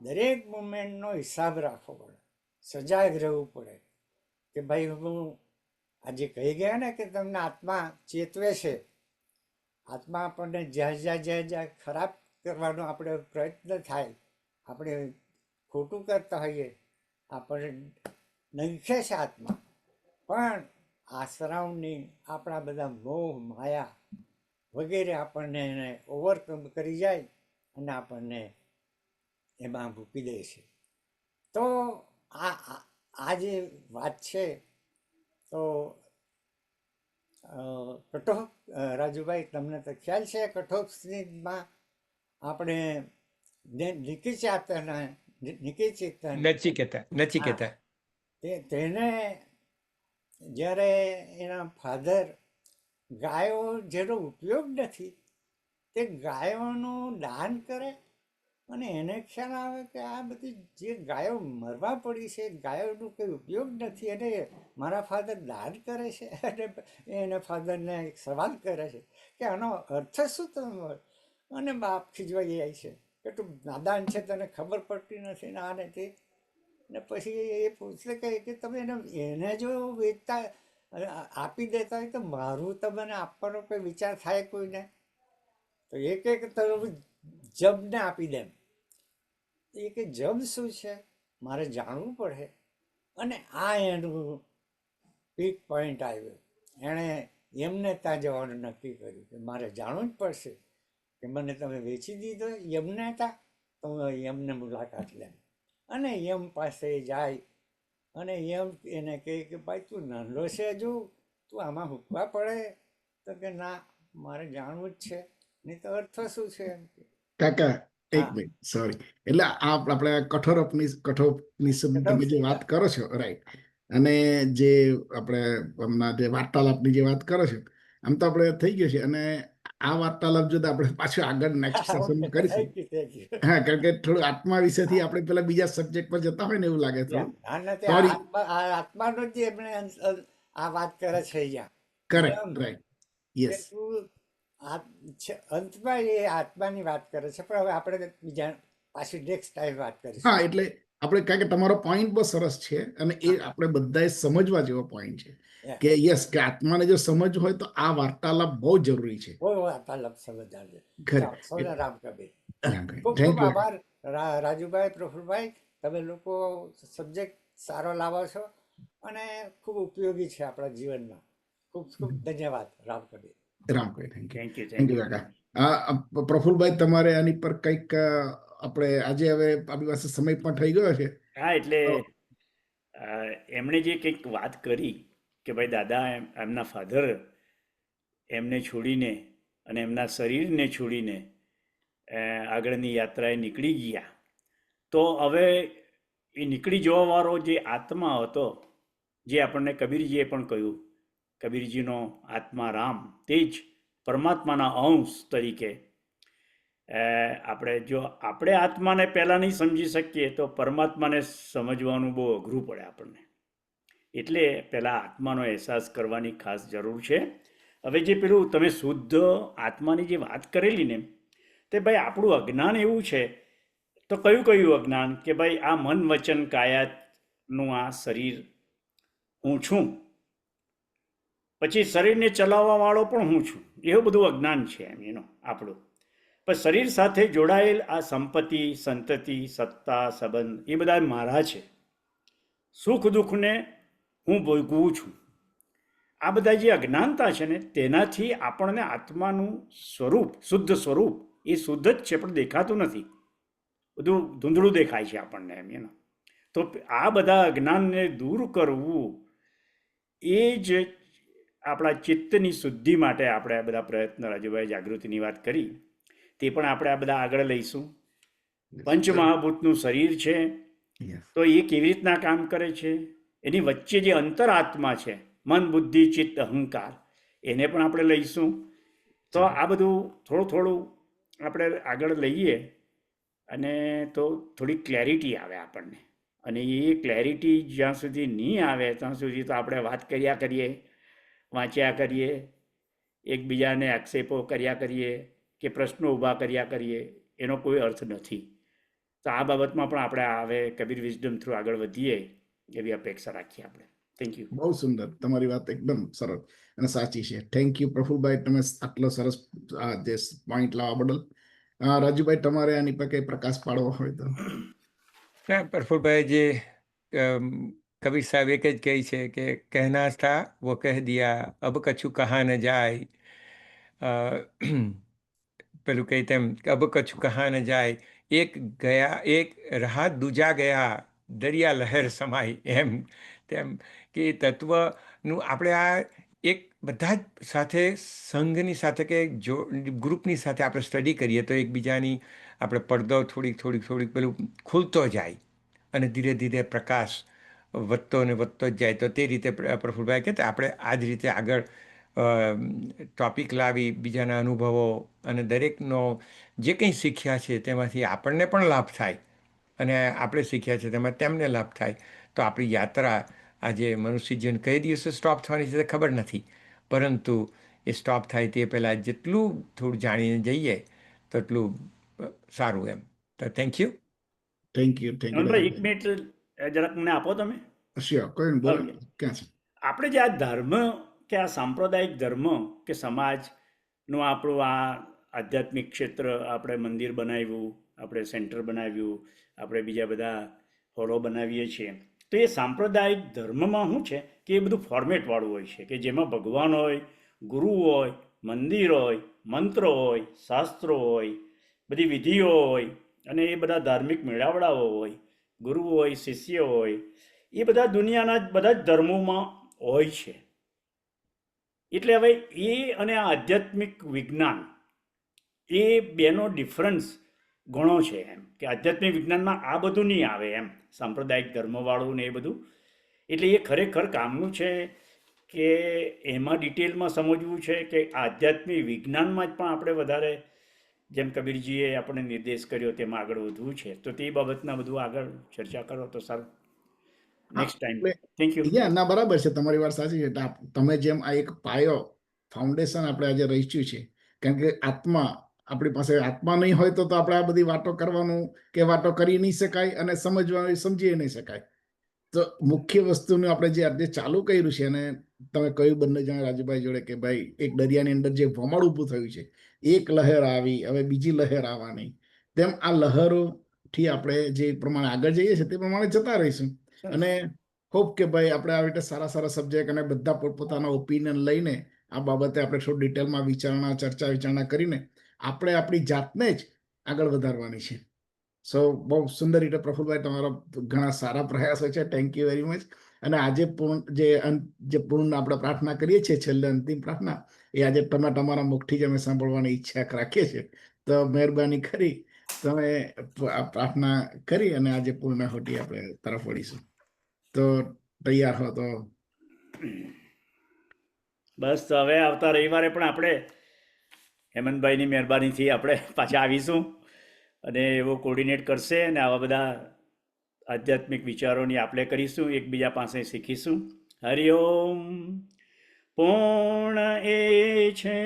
દરેક મુમેન્ટનો હિસાબ રાખવો પડે, સજાગ રહેવું પડે કે ભાઈ હું આજે કહી ગયા ને કે તમને આત્મા ચેતવે છે. આત્મા આપણને જ્યાં ખરાબ કરવાનો આપણે પ્રયત્ન થાય, આપણે ખોટું કરતા હોઈએ, આપણે નંખે છે આત્મા. પણ આ સરાઉન્ડિંગ, આપણા બધા મોહ માયા વગેરે આપણને એને ઓવરકમ કરી જાય અને આપણને એમાં મૂકી દે છે. તો આ જે વાત છે, તો કઠોપ, રાજુભાઈ તમને તો ખ્યાલ છે, કઠોપનિષદમાં આપણે નચિકેતા તેને જ્યારે એના ફાધર ગાયો જેનો ઉપયોગ નથી તે ગાયોનું દાન કરે, અને એને ખ્યાલ આવે કે આ બધી જે ગાયો મરવા પડી છે, ગાયોનું કંઈ ઉપયોગ નથી, અને મારા ફાધર દાન કરે છે. અને એને ફાધરને એક સવાલ કરે છે કે આનો અર્થ શું તમે? અને બાપ ખીજવાઈ જાય છે કે તું નાદાન છે, તને ખબર પડતી નથી ને આ નથી. ને પછી એ પૂછે કે તમે એને જો વેચતા આપી દેતા હોય તો મારું તમને આપવાનો કોઈ વિચાર થાય કોઈને? તો એ કે તમે જબને આપી દેમ. એ કે જબ શું છે મારે જાણવું પડે. અને આ એનું પીક પોઈન્ટ આવ્યો. એણે એમને ત્યાં જવાનું નક્કી કર્યું કે મારે જાણવું જ પડશે કે મને તમે વેચી દીધો યમને હતા, તો હું યમને મુલાકાત લેમ. અને યમ પાસે જાય અને એમ એને કહે કે ભાઈ તું નાનલો છે હજુ, તું આમાં હુકવા પડે? તો કે ના, મારે જાણવું જ છે, નહીં તો અર્થ શું છે એમ કે. કાકા એક હા, મિનિટ સોરી, એટલે આ આપણે કઠોપનિષદ તમે જે વાત કરો છો, રાઈટ, અને જે આપણે હમણાં જે વાર્તાલાપની જે વાત કરો છો, આમ તો આપણે થઈ ગયું છે, અને આ વાર્તાલાપ જો આપણે પાછું આગળ નેક્સ્ટ સેશનમાં કરીશું. Thank you. હા, કારણ કે થોડું આત્મા વિશેથી આપણે પેલા બીજા સબ્જેક્ટ પર જતા હોય ને એવું લાગે થોડું. સોરી. આત્માનો જ એમણે આ વાત કરે છે અહીંયા. કરેક્ટ, એમ રાઈટ, કે યસ. તું અંતમાં એ આત્માની વાત કરે છે, પણ હવે આપણે બીજા પાછી નેક્સ્ટ ટાઈમ વાત કરીશું. હા, એટલે આપણે કારણ કે તમારો પોઈન્ટ બહુ સરસ છે, અને એ આપણે બધાએ સમજવા જેવો પોઈન્ટ છે Yeah. કે યસ, કે આત્માને જો સમજવું હોય તો આ વાર્તાલાપ બહુ જરૂરી છે. બહુ વાર્તાલાપ સમજદાર છે. ખરે. ચાલો, સૌને રામ કબીર. ખૂબ થેન્ક ખૂબ યુ. આભાર રાજુભાઈ, પ્રફુલભાઈ, તમે લોકો સબ્જેક્ટ સારો લાવો છો અને ખૂબ ઉપયોગી છે આપણા જીવનમાં. ખૂબ ખૂબ ધન્યવાદ. Ram Kabir. Rambhai, thank you. Thank you. Thank you કાકા. પ્રફુલભાઈ, તમારે આની પર કંઈક આપણે આજે હવે આપણી પાસે સમય પણ થઈ ગયો છે. હા, એટલે તો એમણે જે કંઈક વાત કરી કે ભાઈ દાદા એમના ફાધર એમને છોડીને અને એમના શરીરને છોડીને આગળની યાત્રાએ નીકળી ગયા, તો હવે એ નીકળી જવાવાળો જે આત્મા હતો, જે આપણને કબીરજીએ પણ કહ્યું, કબીરજીનો આત્મા રામ, તે જ પરમાત્માના અંશ તરીકે આપણે આત્માને પહેલાં નહીં સમજી શકીએ તો પરમાત્માને સમજવાનું બહુ અઘરું પડે આપણને. એટલે પહેલાં આત્માનો અહેસાસ કરવાની ખાસ જરૂર છે. હવે જે પેલું તમે શુદ્ધ આત્માની જે વાત કરેલી ને, તે ભાઈ આપણું અજ્ઞાન એવું છે, તો કયું અજ્ઞાન કે ભાઈ આ મન વચન કાયાનું આ શરીર હું છું, પછી શરીરને ચલાવવા વાળો પણ હું છું, એવું બધું અજ્ઞાન છે એનું આપણું. પણ શરીર સાથે જોડાયેલ આ સંપત્તિ, સંતતિ, સત્તા, સંબંધ એ બધા મારા છે. સુખ દુઃખને હું ભોગવું છું. આ બધા જે અજ્ઞાનતા છે ને, તેનાથી આપણને આત્માનું સ્વરૂપ, શુદ્ધ સ્વરૂપ, એ શુદ્ધ જ છે પણ દેખાતું નથી, બધું ધૂંધળું દેખાય છે આપણને એમ. તો આ બધા અજ્ઞાનને દૂર કરવું એ જ આપણા ચિત્તની શુદ્ધિ માટે આપણે આ બધા પ્રયત્ન, રાજુભાઈ જાગૃતિની વાત કરી, તે પણ આપણે આ બધા આગળ લઈશું. પંચમહાભૂતનું શરીર છે, તો એ કેવી રીતના કામ કરે છે, એની વચ્ચે જે અંતરાત્મા છે, મન, બુદ્ધિ, ચિત્ત, અહંકાર, એને પણ આપણે લઈશું. તો આ બધું થોડું આપણે આગળ લઈએ અને તો થોડી ક્લેરિટી આવે આપણને. અને એ ક્લેરિટી જ્યાં સુધી નહીં આવે ત્યાં સુધી તો આપણે વાત કર્યા કરીએ, વાંચ્યા કરીએ, એકબીજાને આક્ષેપો કર્યા કરીએ કે પ્રશ્નો ઊભા કર્યા કરીએ, એનો કોઈ અર્થ નથી. તો આ બાબતમાં પણ આપણે હવે કબીર વિઝડમ થ્રુ આગળ વધીએ એવી અપેક્ષા રાખીએ આપણે. Thank you. બહુ સુંદર, તમારી વાત એકદમ સરળ અને સાચી છે. થેન્ક યુ પ્રફુલભાઈ, તમે આટલો સરસ જે પોઈન્ટ લાવવા બદલ. રાજુભાઈ, તમારે આની પર કઈ પ્રકાશ પાડવો હોય તો. પ્રફુલભાઈ જે કબીર સાહેબ એક જ કહે છે કે કહેના થા વો કહ દિયા, અબ કછું કહા ન જાય. પેલું કહે તેમ અબ કછું કહા ન જાય, એક ગયા એક રહા દૂજા ગયા, દરિયા લહેર સમાય. એમ તેમ કે તત્વનું આપણે આ એક બધા જ સાથે સંઘની સાથે કે જો ગ્રુપની સાથે આપણે સ્ટડી કરીએ તો એકબીજાની આપણે પડદો થોડીક પેલું ખુલતો જાય અને ધીરે ધીરે પ્રકાશ વધતો ને વધતો જ જાય. તો તે રીતે પ્રફુલભાઈ કહેતા આપણે આ જ રીતે આગળ ટોપિક લાવી બીજાના અનુભવો અને દરેકનો જે કંઈ શીખ્યા છે તેમાંથી આપણને પણ લાભ થાય અને આપણે શીખ્યા છે તેમાં તેમને લાભ થાય. તો આપણી યાત્રા આજે મનુષ્ય જીવન કઈ દિવસે સ્ટોપ થવાની છે ખબર નથી, પરંતુ એ સ્ટોપ થાય તે પહેલાં જેટલું થોડું જાણીને જઈએ તો એટલું સારું એમ. તો થેન્ક યુ. Thank you. એક મિનિટ જરાક મને આપો તમે. શ્યોર, કોઈ ને બોલો. ક્યાં છે આપણે જે આ ધર્મ કે આ સાંપ્રદાયિક ધર્મ કે સમાજનું આપણું આ આધ્યાત્મિક ક્ષેત્ર, આપણે મંદિર બનાવ્યું, આપણે સેન્ટર બનાવ્યું, આપણે બીજા બધા હોલો બનાવીએ છીએ, તો એ સાંપ્રદાયિક ધર્મમાં શું છે કે એ બધું ફોર્મેટવાળું હોય છે, કે જેમાં ભગવાન હોય, ગુરુ હોય, મંદિર હોય, મંત્ર હોય, શાસ્ત્રો હોય, બધી વિધિઓ હોય, અને એ બધા ધાર્મિક મેળાવડાઓ હોય, ગુરુ હોય, શિષ્ય હોય, એ બધા દુનિયાના બધા જ ધર્મોમાં હોય છે. એટલે હવે એ અને આ આધ્યાત્મિક વિજ્ઞાન એ બેનો ડિફરન્સ ઘણો છે. એમ કે આધ્યાત્મિક વિજ્ઞાનમાં આ બધું નહીં આવે એમ, સાંપ્રદાયિક ધર્મવાળું ને એ બધું. એટલે એ ખરેખર કામનું છે કે એમાં ડિટેલમાં સમજવું છે કે આધ્યાત્મિક વિજ્ઞાનમાં જ પણ આપણે વધારે, જેમ કબીરજીએ આપણને નિર્દેશ કર્યો તેમાં આગળ વધવું છે. તો તે બાબતના બધું આગળ ચર્ચા કરો તો સારું. Next time. Thank you. ના બરાબર છે, તમારી વાત સાચી છે. તમે જેમ આ એક પાયો ફાઉન્ડેશન આપણે આજે રહીશું છે, કારણ કે આત્મા, આપણી પાસે આત્મા નહીં હોય તો આપણે આ બધી વાતો કરવાનું કે વાતો કરી નહીં શકાય અને સમજવાનું સમજી નહીં શકાય. તો મુખ્ય વસ્તુનું આપણે જે આજે ચાલુ કર્યું છે, અને તમે કહ્યું બંને જણા રાજુભાઈ જોડે કે ભાઈ એક દરિયાની અંદર જે ભમર ઊભું થયું છે, એક લહેર આવી, હવે બીજી લહેર આવવાની, તેમ આ લહેરોથી આપણે જે પ્રમાણે આગળ જઈએ છીએ તે પ્રમાણે જતા રહીશું. અને હોપ કે ભાઈ આપણે આવી રીતે સારા સારા સબ્જેક્ટ અને બધા પોતપોતાના ઓપિનિયન લઈને આ બાબતે આપણે થોડું ડિટેલમાં ચર્ચા વિચારણા કરીને આપણે આપણી જાતને જ આગળ વધારવાની છે. સો બહુ સુંદર રીતે પ્રફુલભાઈ, તમારા ઘણા સારા પ્રયાસો છે. Thank you very much. અને આજે પૂર્ણ આપણે પ્રાર્થના કરીએ છીએ, છેલ્લે અંતિમ પ્રાર્થના, એ આજે તમે તમારા મુખથી જ અમે સાંભળવાની ઈચ્છા રાખીએ છીએ. તો મહેરબાની કરી તમે પ્રાર્થના કરી અને આજે પૂર્ણાહુતિ આપણે તરફ વળીશું. તો તૈયાર હો તો બસ હવે આવતા રવિવારે પણ આપણે હેમંતભાઈની મહેરબાનીથી આપણે પાછા આવીશું અને એવો કોર્ડિનેટ કરશે અને આવા બધા આધ્યાત્મિક વિચારોની આપણે કરીશું, એકબીજા પાસે શીખીશું. હરિઓમ. પૂર્ણ એ છે,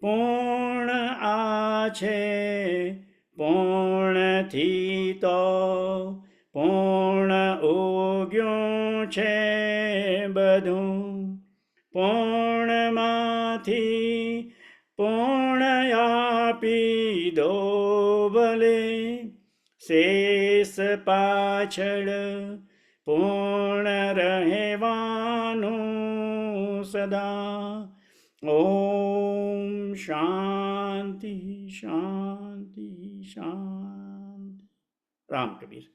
પૂર્ણ આ છે, પૂર્ણથી તો પૂર્ણ ઉગ્યું છે બધું, પૂર્ણમાંથી પૂર્ણ આપી દો ભલે, શેષ પાછળ પૂર્ણ રહેવાનું સદા. ઓમ શાંતિ શાંતિ શાંતિ. રામ કબીર.